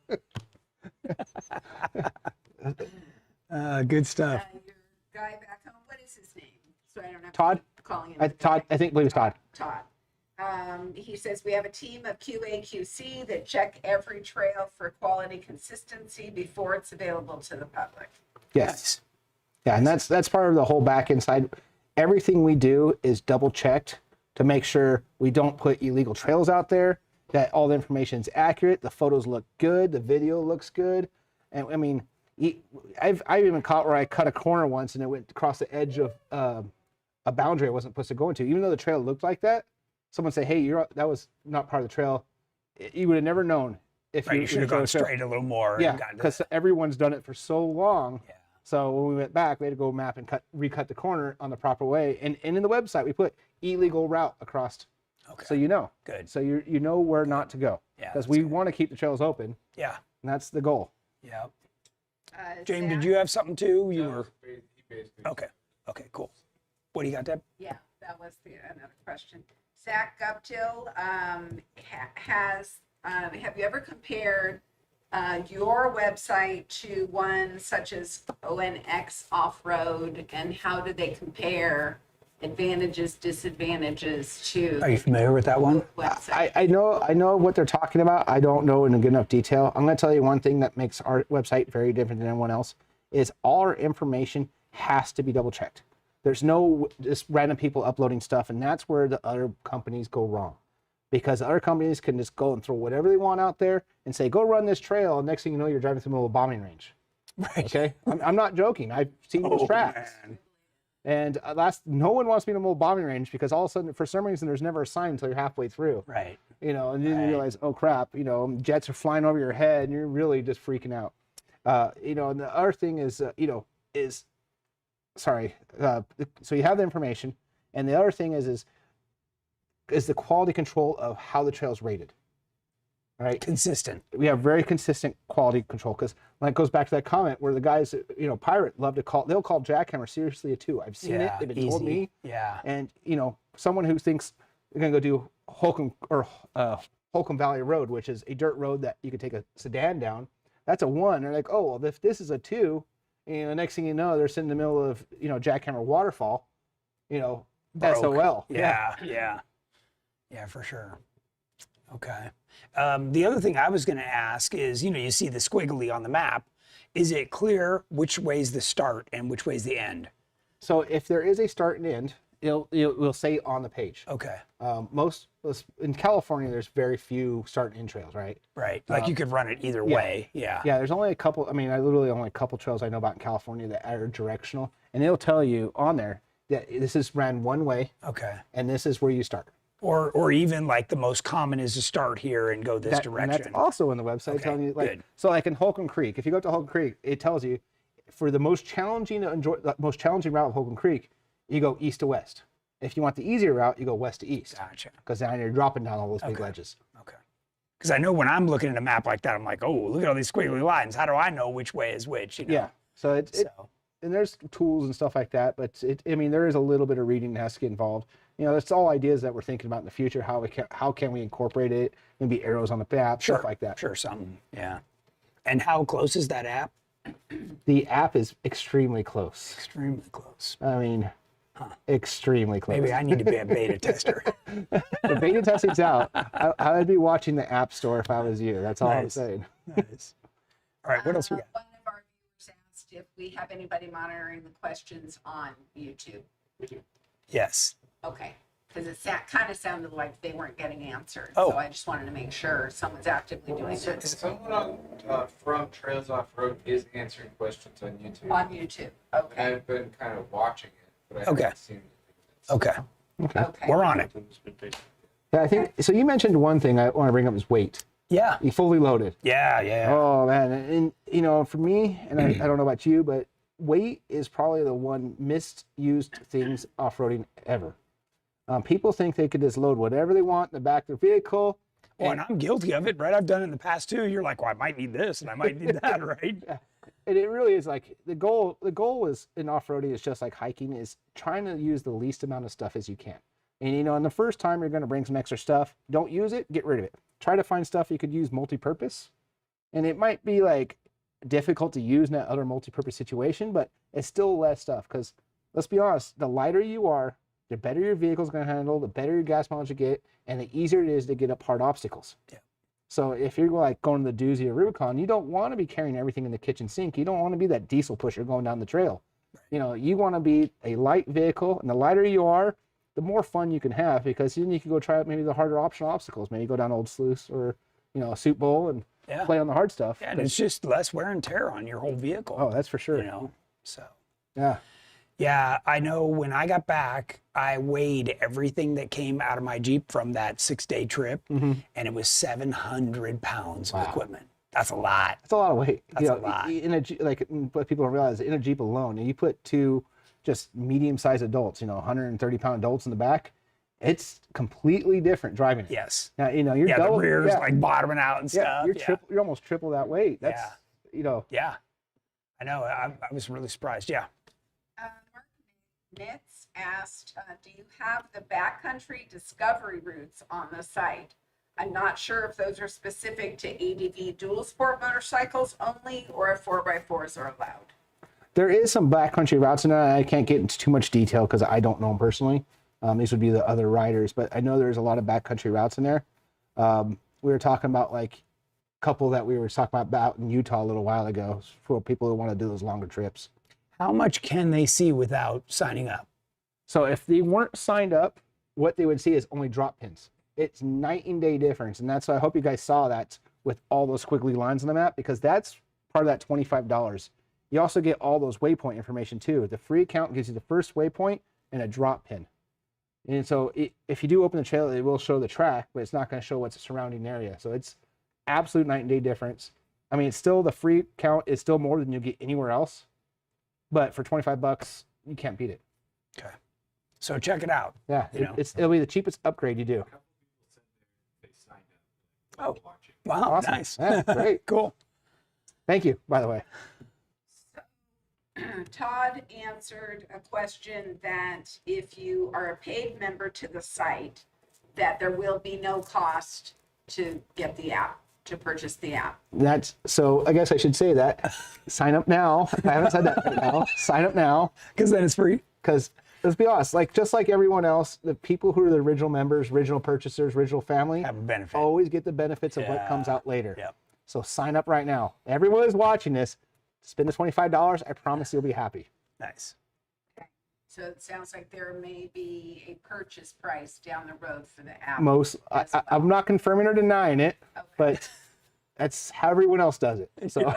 Good stuff. Your guy back home, what is his name? So I don't have Todd? to keep calling him. Todd, I believe it's Todd. Todd. He says we have a team of QA/QC that check every trail for quality consistency before it's available to the public. Yes. Yeah, and that's part of the whole back end side. Everything we do is double checked to make sure we don't put illegal trails out there, that all the information is accurate, the photos look good, the video looks good. And I mean, I've even caught where I cut a corner once and it went across the edge of a boundary I wasn't supposed to go into. Even though the trail looked like that, someone say, hey, that was not part of the trail. You would have never known if Right, you should have go gone trail. straight a little more. Yeah, and gotten to because that. everyone's done it for so long. Yeah. So when we went back, we had to go map and recut the corner on the proper way. And in the website, we put illegal route across. Okay. So you know. Good. So you know where not to go. Yeah, Because that's we good. want to keep the trails open, Yeah. and that's the goal. Yeah. Zach? James, did you have something too? You were He basically okay. Okay, cool. What do you got, Deb? Yeah, that was another question. Zach Guptill has, have you ever compared your website to one such as ONX Offroad, and how do they compare advantages, disadvantages to Are you familiar with that one? website? I know what they're talking about. I don't know in a good enough detail. I'm going to tell you one thing that makes our website very different than anyone else is all our information has to be double checked. There's no just random people uploading stuff, and that's where the other companies go wrong. Because other companies can just go and throw whatever they want out there and say, go run this trail. And next thing you know, you're driving through the middle of a bombing range. Right. Okay? I'm not joking. I've seen those tracks. Man. And no one wants to be in a little bombing range because all of a sudden, for some reason, there's never a sign until you're halfway through. Right. You know, and then Right. you realize, oh crap, you know, jets are flying over your head and you're really just freaking out. You know, and the other thing is, so you have the information, and the other thing is the quality control of how the trail's rated. All right. Consistent. We have very consistent quality control because it goes back to that comment where the guys, Pirate they'll call Jackhammer seriously a 2. I've seen it. They've been told easy. me. Yeah. And, someone who thinks they're going to go do Holcomb Valley Road, which is a dirt road that you could take a sedan down, that's a 1. They're like, oh, well, if this is a 2, next thing you know, they're sitting in the middle of, Jackhammer Waterfall, Broke. SOL. Yeah. Yeah, for sure. Okay. The other thing I was going to ask is, you see the squiggly on the map. Is it clear which way's the start and which way's the end? So if there is a start and end, it'll say on the page. Okay. Most in California, there's very few start and end trails, right? Right. Like you could run it either way. Yeah. Yeah, there's only a couple. I mean, I literally only a couple trails I know about in California that are directional, and they'll tell you on there that this is ran one way, Okay. and this is where you start. Or even like the most common is to start here and go this And direction. that's also on the website Okay, telling you, good. so like in Holcomb Creek, if you go up to Holcomb Creek, it tells you for the most challenging route of Holcomb Creek, you go east to west. If you want the easier route, you go west to east, Gotcha. because now you're dropping down all those big Okay. ledges. Okay. Because I know when I'm looking at a map like that, I'm like, oh, look at all these squiggly lines. How do I know which way is which? Yeah, so and there's tools and stuff like that, but there is a little bit of reading that has to get involved. That's all ideas that we're thinking about in the future. How can we incorporate it? Maybe arrows on the map, stuff like that. Sure, something. Yeah. And how close is that app? The app is extremely close. Extremely close. I mean, extremely close. Maybe I need to be a beta tester. The beta testing's out. I would be watching the app store if I was you. That's all I'm Nice. saying. Nice. All right, what else we got? One of our viewers asked if we have anybody monitoring the questions on YouTube. Yes. Okay, because it kind of sounded like they weren't getting answered. Oh. So I just wanted to make sure someone's actively doing it someone from Trails Off Road is answering questions on YouTube. on YouTube. Okay, I've been kind of watching it, but I Okay. haven't seen anything. Okay. okay. We're on it. Yeah, I think so. You mentioned one thing I want to bring up is weight. Yeah. You fully loaded. Yeah. Oh man, and for me, and I don't know about you, but weight is probably the one misused things off-roading ever. People think they could just load whatever they want in the back of their vehicle. Well, and I'm guilty of it, right? I've done it in the past too. You're like, well, I might need this and I might need that, right? And it really is like the goal is in off-roading is just like hiking, is trying to use the least amount of stuff as you can. And on the first time you're going to bring some extra stuff, don't use it, get rid of it. Try to find stuff you could use multi-purpose. And it might be like difficult to use in that other multi-purpose situation, but it's still less stuff, because let's be honest, the lighter you are, the better your vehicle's going to handle, the better your gas mileage you get, and the easier it is to get up hard obstacles. Yeah. So if you're like going to the Doozy or Rubicon, you don't want to be carrying everything in the kitchen sink. You don't want to be that diesel pusher going down the trail. You want to be a light vehicle, and the lighter you are, the more fun you can have, because then you can go try out maybe the harder optional obstacles. Maybe go down Old Sluice or a Soup Bowl and play on the hard stuff. Yeah, and it's just less wear and tear on your whole vehicle. Oh, that's for sure. So. Yeah. Yeah, I know when I got back, I weighed everything that came out of my Jeep from that 6-day trip, and it was 700 pounds of equipment. That's a lot. That's a lot of weight. That's a lot. In a like what people don't realize, in a Jeep alone, and you put two just medium-sized adults, 130-pound adults in the back, it's completely different driving it. Yes. Now, you're Yeah, double, the rear's like bottoming out and yeah, stuff. you're almost triple that weight. That's Yeah. I know. I was really surprised. Yeah. Mark Nitz asked, do you have the backcountry discovery routes on the site? I'm not sure if those are specific to ADV dual sport motorcycles only or if 4x4s are allowed. There is some backcountry routes in there. I can't get into too much detail because I don't know them personally. These would be the other riders, but I know there's a lot of backcountry routes in there. We were talking about like a couple that we were talking about in Utah a little while ago for people who want to do those longer trips. How much can they see without signing up? So if they weren't signed up, what they would see is only drop pins. It's night and day difference. And that's why I hope you guys saw that with all those squiggly lines on the map, because that's part of that $25. You also get all those waypoint information too. The free account gives you the first waypoint and a drop pin. And so if you do open the trail, it will show the track, but it's not going to show what's the surrounding area. So it's absolute night and day difference. I mean, it's still, the free account is still more than you get anywhere else, but for $25, you can't beat it. Okay. So check it out. Yeah, it'll be the cheapest upgrade you do. Oh, wow. Awesome. Nice. Yeah, great. Cool. Thank you, by the way. Todd answered a question that if you are a paid member to the site, that there will be no cost to get the app, to purchase the app. So I guess I should say that. Sign up now. I haven't said that right now. Sign up now. Because then it's free. Because let's be honest, just like everyone else, the people who are the original members, original purchasers, original family, Have a benefit. always get the benefits of what comes out later. Yep. So sign up right now. Everyone who's watching this, spend the $25. I promise you'll be happy. Nice. Okay. So it sounds like there may be a purchase price down the road for the app. I'm not confirming or denying it, Okay. but that's how everyone else does it. So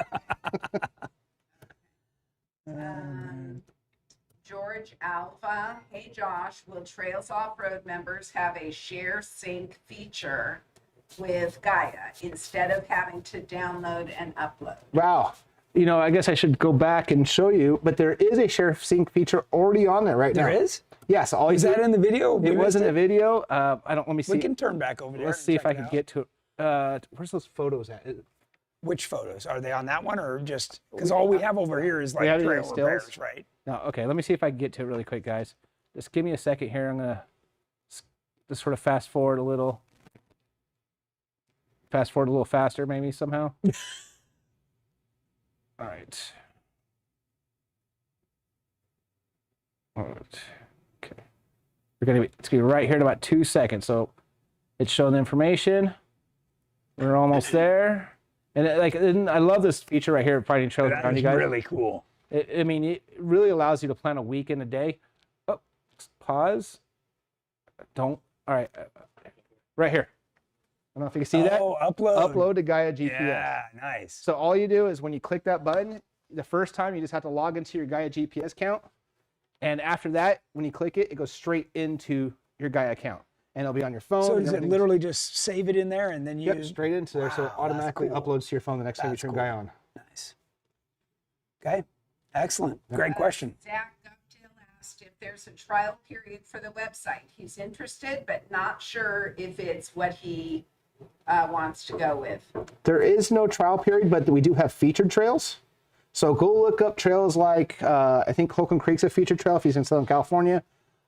George Alpha, hey Josh, will Trails Off-Road members have a share sync feature with Gaia instead of having to download and upload? wow. I guess I should go back and show you, but there is a share sync feature already on there right now. There is? Yes. Is that in the video? It was in the video. Let me see. We can turn back over there. Let's and see if check I it can out. get to it. Where's those photos at? Which photos? Are they on that one or just, because all we have over here is like have trail stills? repairs, right? No, okay. Let me see if I can get to it really quick, guys. Just give me a second here. I'm gonna just sort of fast forward a little. Fast forward a little faster, maybe somehow. All right. All right. Okay. It's gonna be right here in about 2 seconds. So it's showing the information. We're almost there. And I love this feature right here, finding trails That around is you guys. really cool. It really allows you to plan a week in a day. Oh, pause. All right. Right here. I don't know if you can see that. Oh, upload. Upload to Gaia GPS. Yeah, nice. So all you do is when you click that button, the first time you just have to log into your Gaia GPS account. And after that, when you click it, it goes straight into your Gaia account. And it'll be on your phone. So and does it everything's- literally just save it in there and then you? Yep, straight into there. So it Wow, automatically that's cool. uploads to your phone the next time you That's turn cool. Gaia on. Nice. Okay, excellent. Great question. Zach Dovetail asked if there's a trial period for the website. He's interested, but not sure if it's what he wants to go with. There is no trial period, but we do have featured trails. So go look up trails like, I think Holcomb Creek's a featured trail if he's in Southern California.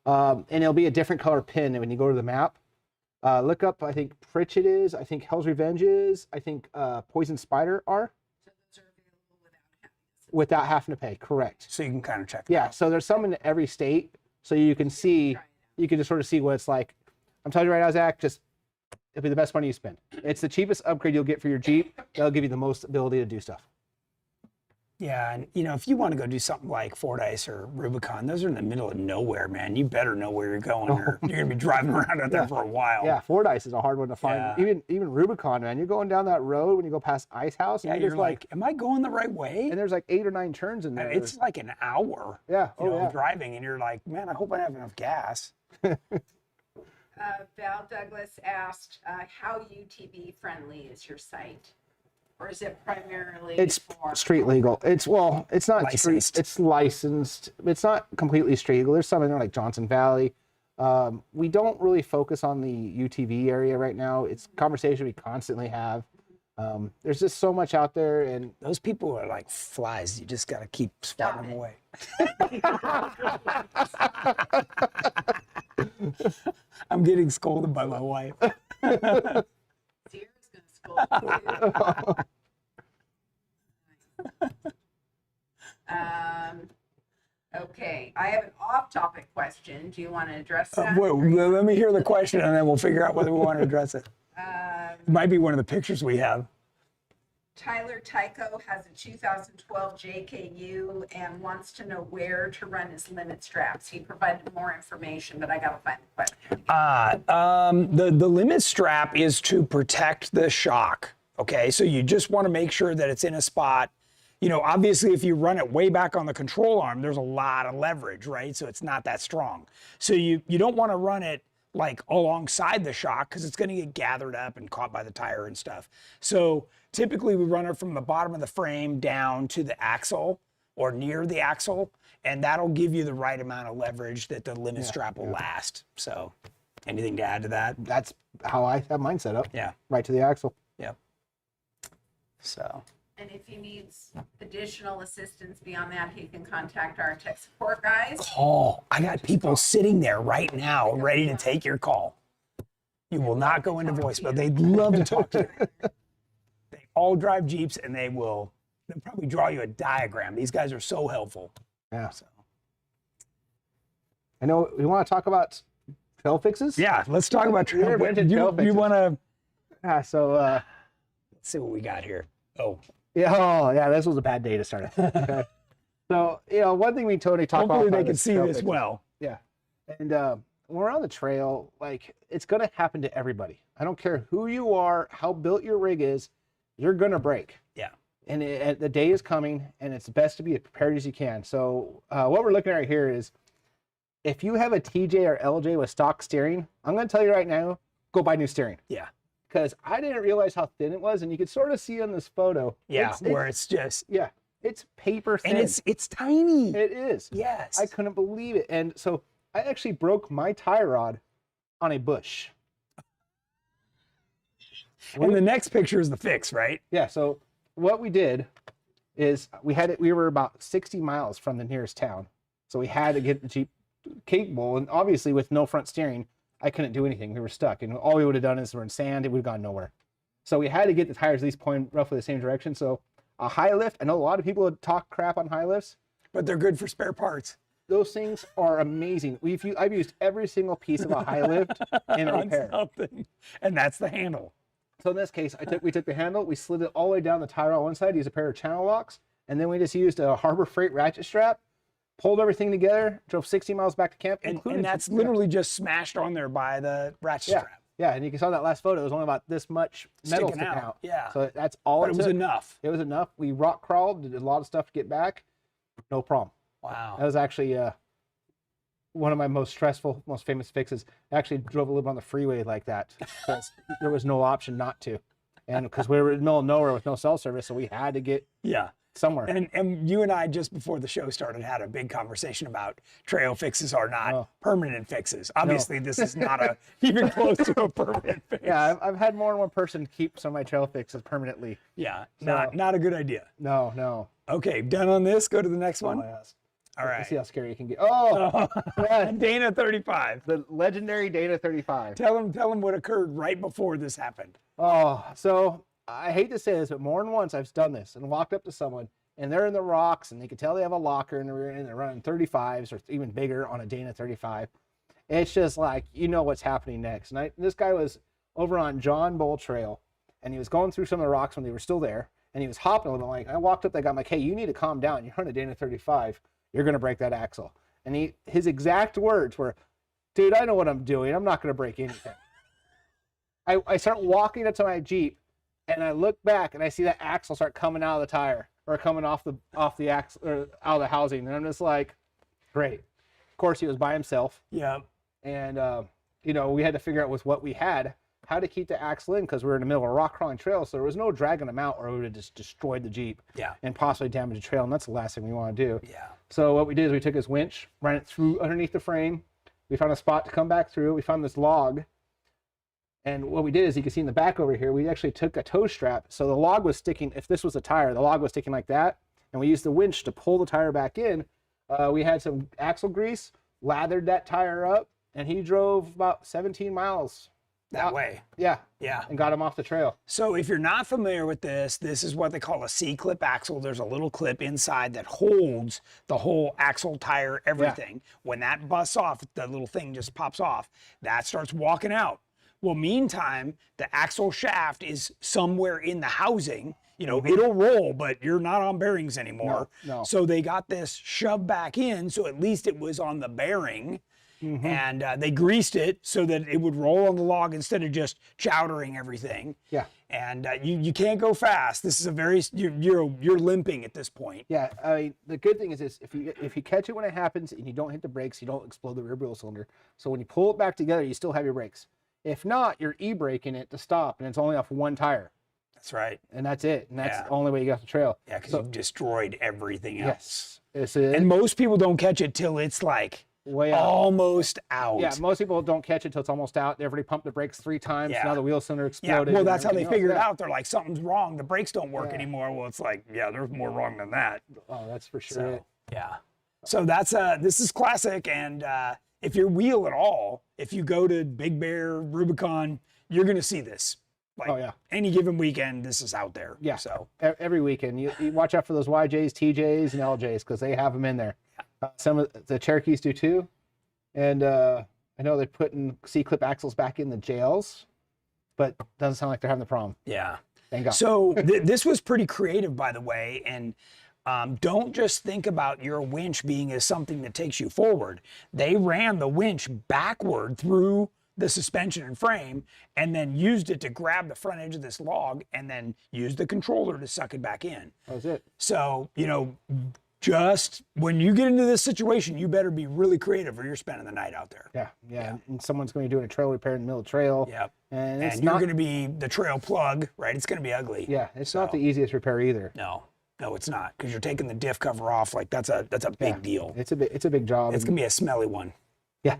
And it'll be a different color pin when you go to the map. Look up, I think Pritchett is, I think Hell's Revenge is, I think Poison Spider are. So those are available Without having to pay, correct. So you can kind of check. Yeah, so there's some in every state. So you can see, you can just sort of see what it's like. I'm telling you right now, Zach, it'll be the best money you spend. It's the cheapest upgrade you'll get for your Jeep. That'll give you the most ability to do stuff. Yeah, and if you want to go do something like Fordyce or Rubicon, those are in the middle of nowhere, man. You better know where you're going, or you're gonna be driving around out there for a while. Yeah, Fordyce is a hard one to find. Yeah. Even Rubicon, man. You're going down that road when you go past Ice House, and Yeah, you're like, am I going the right way? and there's like 8 or 9 turns in there. It's like an hour. Yeah. Driving, and you're like, man, I hope I have enough gas. Val Douglas asked, how UTV friendly is your site? Or is it primarily It's for street legal. It's not Licensed. street. It's licensed. It's not completely street legal. There's some in there like Johnson Valley. We don't really focus on the UTV area right now. It's a conversation we constantly have. There's just so much out there, and Those people are like flies. You just got to keep swatting them away. I'm getting scolded by my wife. Sierra's gonna scold you. Okay, I have an off-topic question. Do you want to address that? Let me hear the question, and then we'll figure out whether we want to address it. It might be one of the pictures we have. Tyler Tycho has a 2012 JKU and wants to know where to run his limit straps. He provided more information, but I gotta find the question. The limit strap is to protect the shock. Okay, so you just want to make sure that it's in a spot. Obviously, if you run it way back on the control arm, there's a lot of leverage, right? So it's not that strong. So you don't want to run it like alongside the shock because it's going to get gathered up and caught by the tire and stuff. So typically we run it from the bottom of the frame down to the axle or near the axle, and that'll give you the right amount of leverage that the limit strap will last. So anything to add to that? that's how I have mine set up. Yeah. Right to the axle. Yep. So. And if he needs additional assistance beyond that, he can contact our tech support guys. Call. I got people sitting there right now ready to take your call. You will not go into voicemail. They'd love to talk to you. They all drive Jeeps, and they'll probably draw you a diagram. These guys are so helpful. Yeah. So. I know we want to talk about trail fixes. Yeah, let's talk about trail. Invented trail You fixes. want to? So Let's see what we got here. Oh, yeah, this was a bad day to start it. Okay. So one thing we totally talk about. hopefully they can see trail this fixes. well. Yeah. And when we're on the trail, like it's gonna happen to everybody. I don't care who you are, how built your rig is, you're gonna break. Yeah. And the day is coming, and it's best to be as prepared as you can. So what we're looking at here is, if you have a TJ or LJ with stock steering, I'm gonna tell you right now, go buy new steering. Yeah. Because I didn't realize how thin it was, and you can sort of see on this photo. Yeah. Where it's just yeah, it's paper thin. and it's tiny. It is. Yes. I couldn't believe it. And so I actually broke my tie rod on a bush. And the next picture is the fix, right? Yeah, so what we did is we were about 60 miles from the nearest town. So we had to get the Jeep capable, and obviously with no front steering, I couldn't do anything. We were stuck, and all we would have done is we're in sand, it would have gone nowhere. So we had to get the tires at least pointing roughly the same direction. So a high lift, I know a lot of people would talk crap on high lifts. But they're good for spare parts. Those things are amazing. I've used every single piece of a high lift in a On repair. something. And that's the handle. So in this case, we took the handle, we slid it all the way down the tire on one side, used a pair of channel locks, and then we just used a Harbor Freight ratchet strap, pulled everything together, drove 60 miles back to camp. And that's literally just smashed on there by the ratchet yeah, strap. yeah. And you can saw that last photo. It was only about this much metal Sticking sticking out, out. yeah. So that's all But it was took. enough. It was enough. We rock crawled, did a lot of stuff to get back. No problem. Wow. That was actually one of my most stressful, most famous fixes. I actually drove a little bit on the freeway like that because there was no option not to. And because we were in the middle of nowhere with no cell service, so we had to get Yeah. somewhere. And you and I, just before the show started, had a big conversation about trail fixes are not permanent fixes. Obviously, this is not even close to a permanent fix. Yeah, I've had more than one person keep some of my trail fixes permanently. Yeah, not a good idea. No. Okay, done on this. Go to the next one. Oh, yes. All right. Let's see how scary you can get. Oh, yeah, Dana 35. the legendary Data 35. Tell him what occurred right before this happened. Oh, so I hate to say this, but more than once I've done this and walked up to someone and they're in the rocks and they can tell they have a locker and they're running 35s or even bigger on a Dana 35. It's just like, what's happening next. And this guy was over on John Bull Trail and he was going through some of the rocks when they were still there. and he was hopping a little. Like I walked up, I got like, hey, you need to calm down. You're on a Dana 35. You're gonna break that axle. And his exact words were, dude, I know what I'm doing. I'm not gonna break anything. I start walking up to my Jeep, and I look back and I see that axle start coming out of the tire or coming off the axle or out of the housing, and I'm just like, great. Of course, he was by himself. Yeah. And you know, we had to figure out with what we had how to keep the axle in because we were in the middle of a rock crawling trail, so there was no dragging them out, or we would have just destroyed the Jeep. Yeah. And possibly damaged the trail, and that's the last thing we want to do. Yeah. So what we did is we took his winch, ran it through underneath the frame. We found a spot to come back through. We found this log. And what we did is, you can see in the back over here, we actually took a tow strap. So the log was sticking, if this was a tire, the log was sticking like that. And we used the winch to pull the tire back in. We had some axle grease, lathered that tire up, and he drove about 17 miles. That way. Yeah. Yeah. And got him off the trail. So if you're not familiar with this, this is what they call a C-clip axle. There's a little clip inside that holds the whole axle, tire, everything. Yeah. When that busts off, the little thing just pops off. That starts walking out. Well, meantime, the axle shaft is somewhere in the housing. You know, it'll roll, but you're not on bearings anymore. No. So they got this shoved back in, so at least it was on the bearing. And they greased it so that it would roll on the log instead of just chowdering everything. Yeah. And you can't go fast. This is a very you're limping at this point. Yeah. I mean, the good thing is this: if you catch it when it happens and you don't hit the brakes, you don't explode the rear wheel cylinder. So when you pull it back together, you still have your brakes. If not, you're e-braking it to stop, and it's only off one tire. That's right. And that's it. And that's the only way you get off the trail. Yeah, because you've destroyed everything else. Yes. And most people don't catch it till it's like way out. Almost out. Yeah, most people don't catch it till it's almost out. They've already pumped the brakes 3 times. Yeah. Now the wheel cylinder Yeah, exploded. well, that's how they everything figured it else. out. They're like, something's wrong. The brakes don't work Yeah. anymore. Well, it's like, yeah, there's more wrong than that. Oh, that's for sure. So, yeah. So that's this is classic. And if you wheel at all, if you go to Big Bear, Rubicon, you're gonna see this. Like, Oh, yeah. Any given weekend, this is out there. Yeah. So Every weekend, you watch out for those YJs, TJs, and LJs because they have them in there. Some of the Cherokees do too. And I know they're putting C-clip axles back in the jails, but doesn't sound like they're having the problem. yeah. Thank God. So this was pretty creative, by the way, and don't just think about your winch being as something that takes you forward. They ran the winch backward through the suspension and frame and then used it to grab the front edge of this log and then used the controller to suck it back in. That was it. So, you know, just when you get into this situation, you better be really creative or you're spending the night out there. Yeah. And someone's going to be doing a trail repair in the middle of the trail. Yep. And it's you're not going to be the trail plug, right? It's going to be ugly. Yeah, it's not the easiest repair either. No, it's not, because you're taking the diff cover off. Like that's a big deal. It's a big job. It's gonna be a smelly one. Yeah.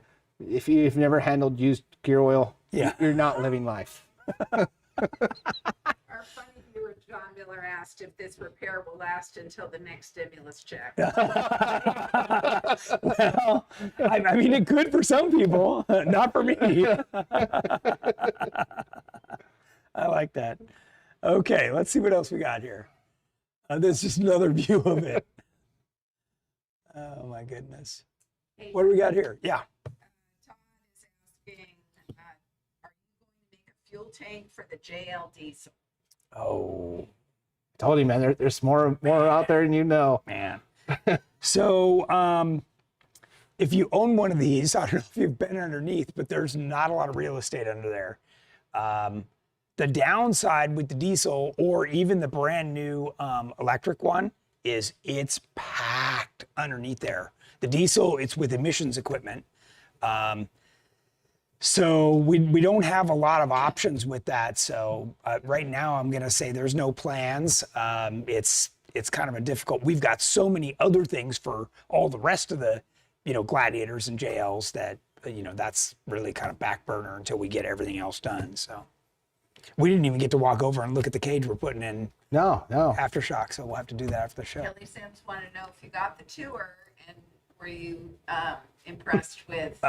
If you've never handled used gear oil, Yeah. you're not living life. Our funny viewer, John Miller, asked if this repair will last until the next stimulus check. Well, I mean, it could for some people, not for me. I like that. Okay, let's see what else we got here. This is just another view of it. Oh my goodness. Hey, What do we got here? Yeah. Todd is asking, are you going to make a fuel tank for the JL diesel? Oh, I told you, man, there's more out there than you know. man. So, if you own one of these, I don't know if you've been underneath, but there's not a lot of real estate under there. The downside with the diesel or even the brand new electric one is it's packed underneath there. The diesel, it's with emissions equipment. So we don't have a lot of options with that. So right now I'm gonna say there's no plans. It's kind of a difficult, we've got so many other things for all the rest of the, Gladiators and JLs that, that's really kind of back burner until we get everything else done. So we didn't even get to walk over and look at the cage we're putting in No. aftershock. So we'll have to do that after the show. Kelly Sims wanted to know if you got the tour and were you impressed with?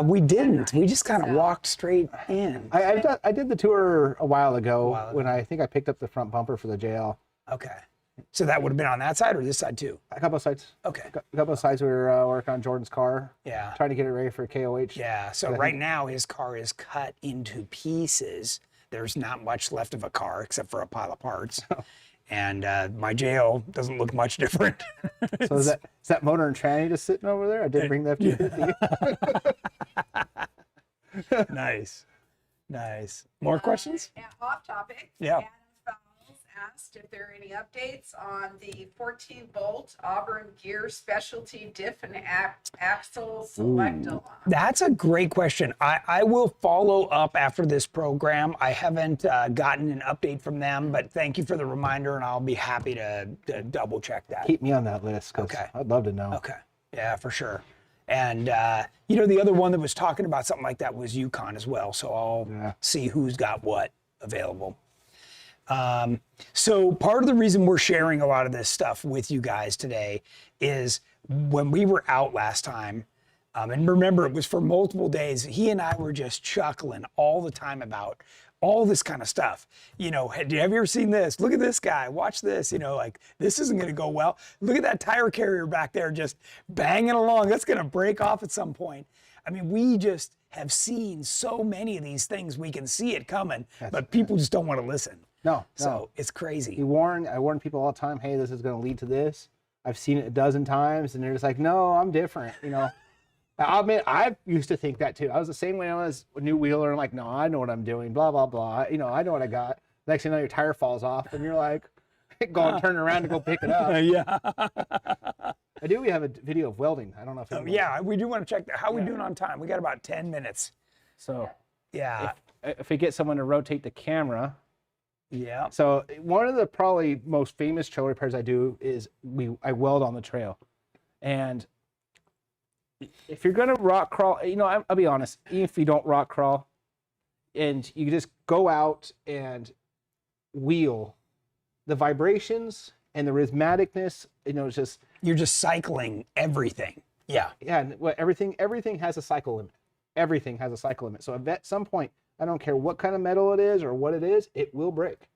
We didn't. We just kind of walked straight in. I did the tour a while ago when I think I picked up the front bumper for the JL. Okay. So that would have been on that side or this side too? A couple of sides. Okay. A couple of sides we were working on Jordan's car. Yeah. Trying to get it ready for KOH. Yeah. So right now his car is cut into pieces. There's not much left of a car except for a pile of parts. And my jail doesn't look much different. So is that motor and tranny just sitting over there? I did bring the F-250. Nice. More questions? And off topic. Yeah. Adam Fowles asked if there are any updates on the 14-bolt Auburn Gear specialty diff and axle select alarm. That's a great question. I will follow up after this program. I haven't gotten an update from them, but thank you for the reminder, and I'll be happy to double check that. Keep me on that list, 'cause Okay. I'd love to know. Okay. Yeah, for sure. And, the other one that was talking about something like that was Yukon as well. So I'll see who's got what available. So part of the reason we're sharing a lot of this stuff with you guys today is when we were out last time, and remember, it was for multiple days, he and I were just chuckling all the time about all this kind of stuff. Have you ever seen this? Look at this guy, watch this, this isn't gonna go well. Look at that tire carrier back there just banging along. That's gonna break off at some point. I mean, we just have seen so many of these things, we can see it coming, but people just don't wanna listen. No. So it's crazy. I warn people all the time, hey, this is gonna lead to this. I've seen it a dozen times, and they're just like, no, I'm different, I'll admit, I used to think that too. I was the same way I was a new wheeler. I'm like, no, I know what I'm doing, blah, blah, blah. I know what I got. Next thing you know, your tire falls off, and you're like, turn around to go pick it up. Yeah. We have a video of welding. I don't know if yeah, we do want to check that. How are we doing on time? We got about 10 minutes. So yeah. If we get someone to rotate the camera. Yeah. So one of the probably most famous trail repairs I do is I weld on the trail. And if you're gonna rock crawl, I'll be honest, even if you don't rock crawl and you just go out and wheel, the vibrations and the rhythmaticness, it's just, you're just cycling everything. Yeah. Yeah, and everything has a cycle limit. Everything has a cycle limit. So at some point, I don't care what kind of metal it is or what it is, it will break.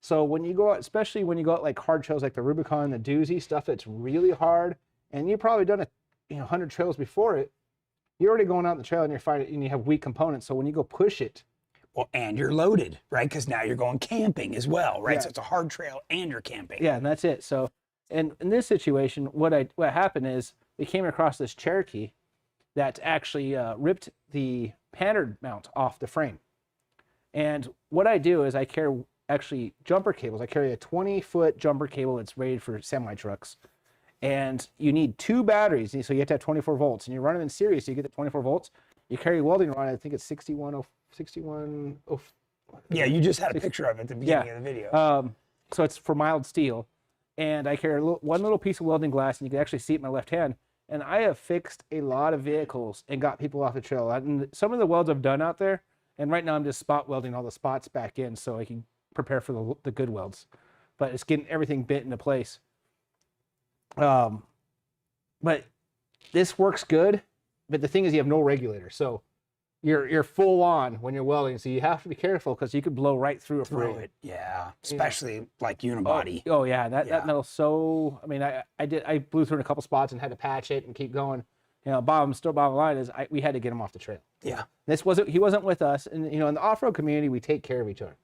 So when you go out, especially when you go out like hard trails like the Rubicon, the Doozy, stuff that's really hard, and you've probably done it 100 trails before it, you're already going out the trail and you're finding, and you have weak components. So when you go push it, well, and you're loaded, right? Because now you're going camping as well, right? Yeah. So it's a hard trail and you're camping. Yeah, and that's it. So, and in this situation, what happened is we came across this Cherokee that actually ripped the pattern mount off the frame. And what I do is I carry actually jumper cables. I carry a 20-foot jumper cable that's rated for semi trucks. And you need 2 batteries, so you have to have 24 volts. And you're running in series, so you get the 24 volts. You carry welding rod, I think it's 61. Yeah, you just had a picture of it at the beginning of the video. So it's for mild steel. And I carry one little piece of welding glass, and you can actually see it in my left hand. And I have fixed a lot of vehicles and got people off the trail. And some of the welds I've done out there, and right now I'm just spot welding all the spots back in so I can prepare for the good welds. But it's getting everything bit into place. But this works good, but the thing is you have no regulator. So you're full on when you're welding. So you have to be careful because you could blow right through a frame. it. Yeah. Especially like unibody. Oh yeah. That metal's so, I mean, I blew through in a couple spots and had to patch it and keep going. Bottom line is we had to get him off the trail. Yeah. He wasn't with us. And in the off-road community, we take care of each other.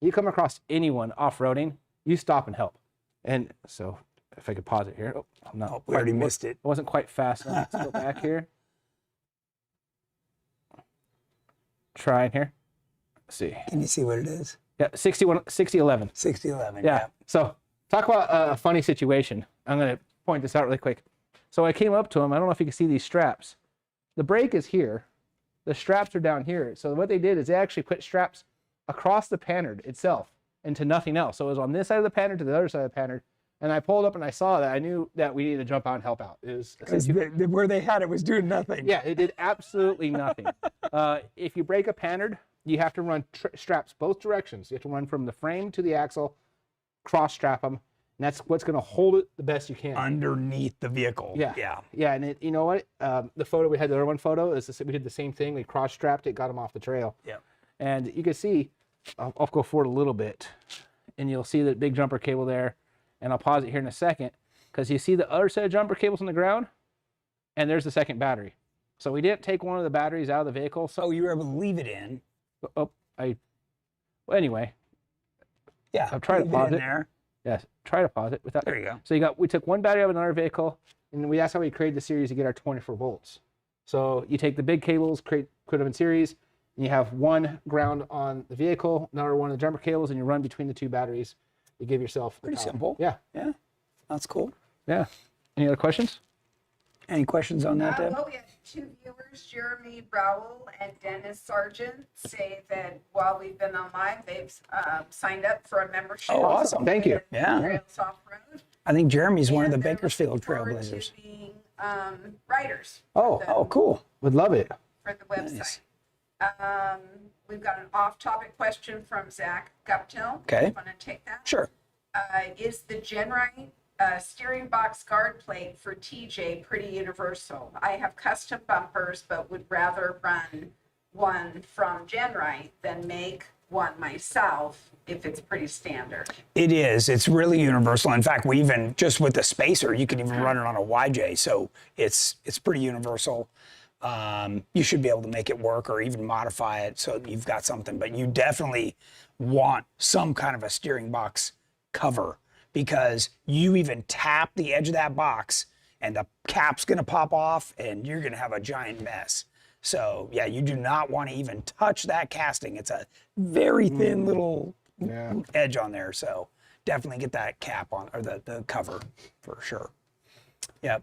You come across anyone off-roading, you stop and help. And so if I could pause it here. Oh, I'm not. We already missed it. I wasn't quite fast enough. Let's go back here. Trying here. Let's see. Can you see what it is? Yeah, 6011. 6011. Yeah. So talk about a funny situation. I'm going to point this out really quick. So I came up to him. I don't know if you can see these straps. The brake is here. The straps are down here. So what they did is they actually put straps across the pannard itself into nothing else. So it was on this side of the pannard to the other side of the pannard. And I pulled up and I saw that. I knew that we needed to jump out and help out. Because where they had it was doing nothing. Yeah, it did absolutely nothing. If you break a pannard, you have to run straps both directions. You have to run from the frame to the axle, cross strap them, and that's what's going to hold it the best you can. Underneath the vehicle. Yeah. Yeah. Yeah, and you know what? The photo we had, the other one photo, is we did the same thing. We cross strapped it, got them off the trail. Yeah. And you can see, I'll go forward a little bit, and you'll see the big jumper cable there. And I'll pause it here in a second because you see the other set of jumper cables on the ground, and there's the second battery. So we didn't take one of the batteries out of the vehicle. So you were able to leave it in. well, anyway. Yeah. I'm trying to pause it. There. Yes, try to pause it without. There you go. So we took one battery out of another vehicle, and that's how we created the series to get our 24 volts. So you take the big cables, put them in series, and you have one ground on the vehicle, another one of the jumper cables, and you run between the two batteries. You give yourself Pretty power. simple. Yeah. Yeah. That's cool. Yeah. Any other questions? Any questions on that, Deb? Well, we have two viewers, Jeremy Rowell and Dennis Sargent, say that while we've been on live, they've signed up for a membership. Oh, awesome. Thank you. with Yeah. Trails Offroad. I think Jeremy's one of the And they're Bakersfield looking forward to Trailblazers. being, writers. Oh, Oh, cool. would love it. For the website. Nice. We've got an off-topic question from Zach Guptill. Okay. Want to take that? Sure. Is the GenRight steering box guard plate for TJ pretty universal? I have custom bumpers, but would rather run one from GenRight than make one myself if it's pretty standard. It is. It's really universal. In fact, we even, just with the spacer, you can even run it on a YJ. So it's pretty universal. You should be able to make it work or even modify it so you've got something. But you definitely want some kind of a steering box cover, because you even tap the edge of that box and the cap's going to pop off and you're going to have a giant mess. So yeah, you do not want to even touch that casting. It's a very thin little edge on there. So definitely get that cap on, or the cover for sure. Yep.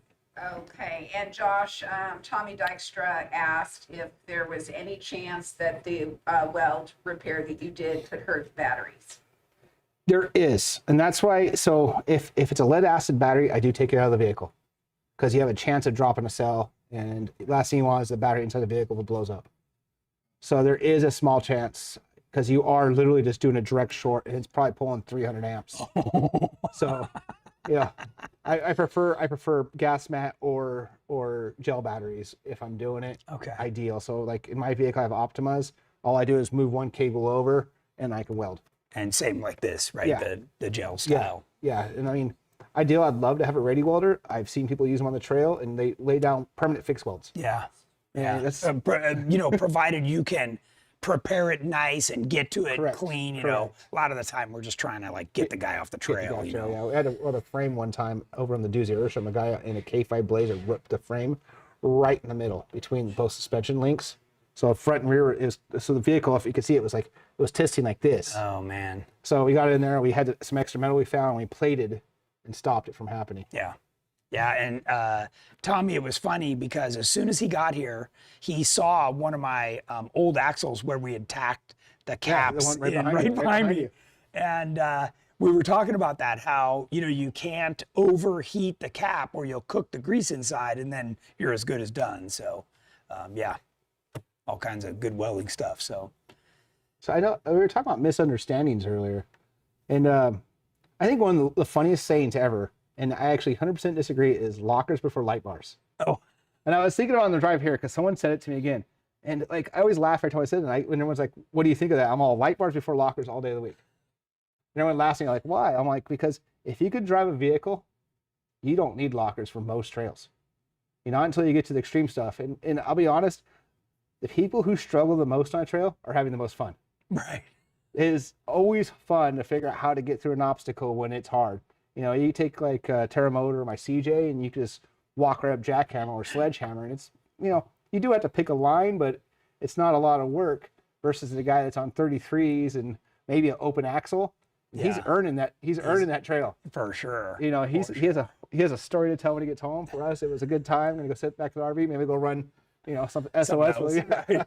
Okay, and Josh, Tommy Dykstra asked if there was any chance that the weld repair that you did could hurt the batteries. There is, and that's why. So if it's a lead acid battery, I do take it out of the vehicle, because you have a chance of dropping a cell, and the last thing you want is the battery inside the vehicle blows up. So there is a small chance, because you are literally just doing a direct short, and it's probably pulling 300 amps. So yeah, I prefer gas mat or gel batteries if I'm doing it. Okay. Ideal. So like in my vehicle, I have Optimas. All I do is move one cable over, and I can weld. And same like this, right? Yeah. The gel style. Yeah, and I mean, ideal, I'd love to have a ready welder. I've seen people use them on the trail, and they lay down permanent fixed welds. Yeah. Yeah, Yeah. that's Provided you can prepare it nice and get to it Correct, clean, correct. a lot of the time we're just trying to like get the guy off the trail, Gotcha, yeah. We had a frame one time over on the Doozy Ursham. A guy in a K5 Blazer ripped the frame right in the middle between both suspension links. So front and rear is, so the vehicle, if you could see, it was twisting like this. Oh man. So we got it in there. We had some extra metal we found, and we plated and stopped it from happening. Yeah. Yeah. And Tommy, it was funny because as soon as he got here, he saw one of my old axles where we had tacked the caps one right in, behind you, right behind me. you. And we were talking about that, how, you can't overheat the cap or you'll cook the grease inside and then you're as good as done. So yeah, all kinds of good welding stuff. So I know we were talking about misunderstandings earlier, and I think one of the funniest sayings ever, and I actually 100% disagree, is lockers before light bars. Oh. And I was thinking on the drive here because someone said it to me again, and like I always laugh every time I say it, and when everyone's like, "What do you think of that?" I'm all light bars before lockers all day of the week. And everyone laughs and you're like, "Why?" I'm like, because if you could drive a vehicle, you don't need lockers for most trails. Not until you get to the extreme stuff. And I'll be honest, the people who struggle the most on a trail are having the most fun. right. It is always fun to figure out how to get through an obstacle when it's hard. You take like Terra Motor or my CJ, and you can just walk right up jackhammer or sledgehammer, and it's, you do have to pick a line, but it's not a lot of work versus the guy that's on 33s and maybe an open axle. He's Yeah. earning that. He's earning that trail. For sure. He has a story to tell when he gets home. For us, it was a good time. I'm gonna go sit back to the RV, maybe go run, some SOS. Something else, Yeah.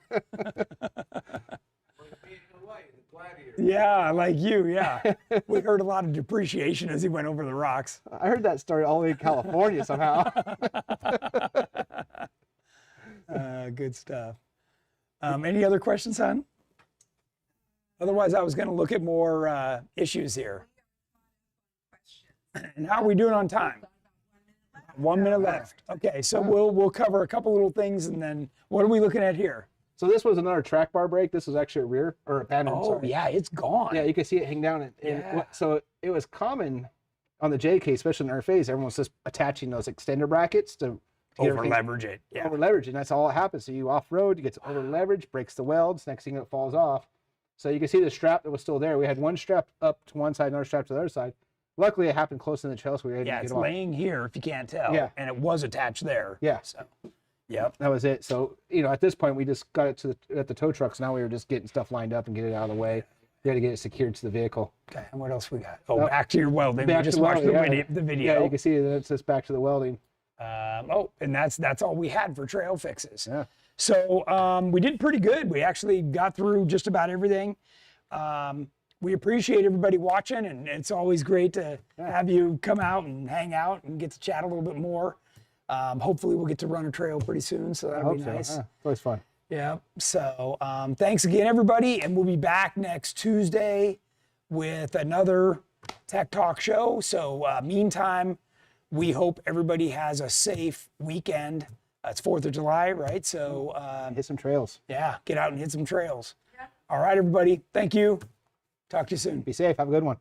Yeah, like you, yeah. We heard a lot of depreciation as he went over the rocks. I heard that story all the way in California somehow. Good stuff. Any other questions, hon? Otherwise, I was going to look at more issues here. And how are we doing on time? 1 minute left. Okay, so we'll cover a couple little things, and then what are we looking at here? So this was another track bar brake. This was actually a rear or a panic. Oh, sorry. yeah, it's gone. Yeah, you can see it hang down. Yeah. So it was common on the JK, especially in our phase, everyone was just attaching those extender brackets to Over leverage it. Yeah. over leverage, and that's all that happens. So you off road, you get over leverage, breaks the welds. Next thing it falls off. So you can see the strap that was still there. We had one strap up to one side, another strap to the other side. Luckily, it happened close in the trail, so we were able Yeah, to get it's them off. laying here if you can't tell. Yeah. And it was attached there. Yeah. So, yep. That was it. So, at this point, we just got it at the tow trucks. Now we were just getting stuff lined up and getting it out of the way. We had to get it secured to the vehicle. Okay. And what else we got? Oh, back to your welding. Back We just to watched welding, the video. Yeah, you can see that it's just back to the welding. And that's all we had for trail fixes. Yeah. So we did pretty good. We actually got through just about everything. We appreciate everybody watching, and it's always great to have you come out and hang out and get to chat a little bit more. Hopefully we'll get to run a trail pretty soon, so that'll be nice. Yeah, it's always fun. Yeah. So thanks again, everybody, and we'll be back next Tuesday with another Tech Talk show. So meantime, we hope everybody has a safe weekend. It's 4th of July, right? So Hit some trails. yeah, get out and hit some trails. Yeah. All right, everybody. Thank you. Talk to you soon. Be safe. Have a good one.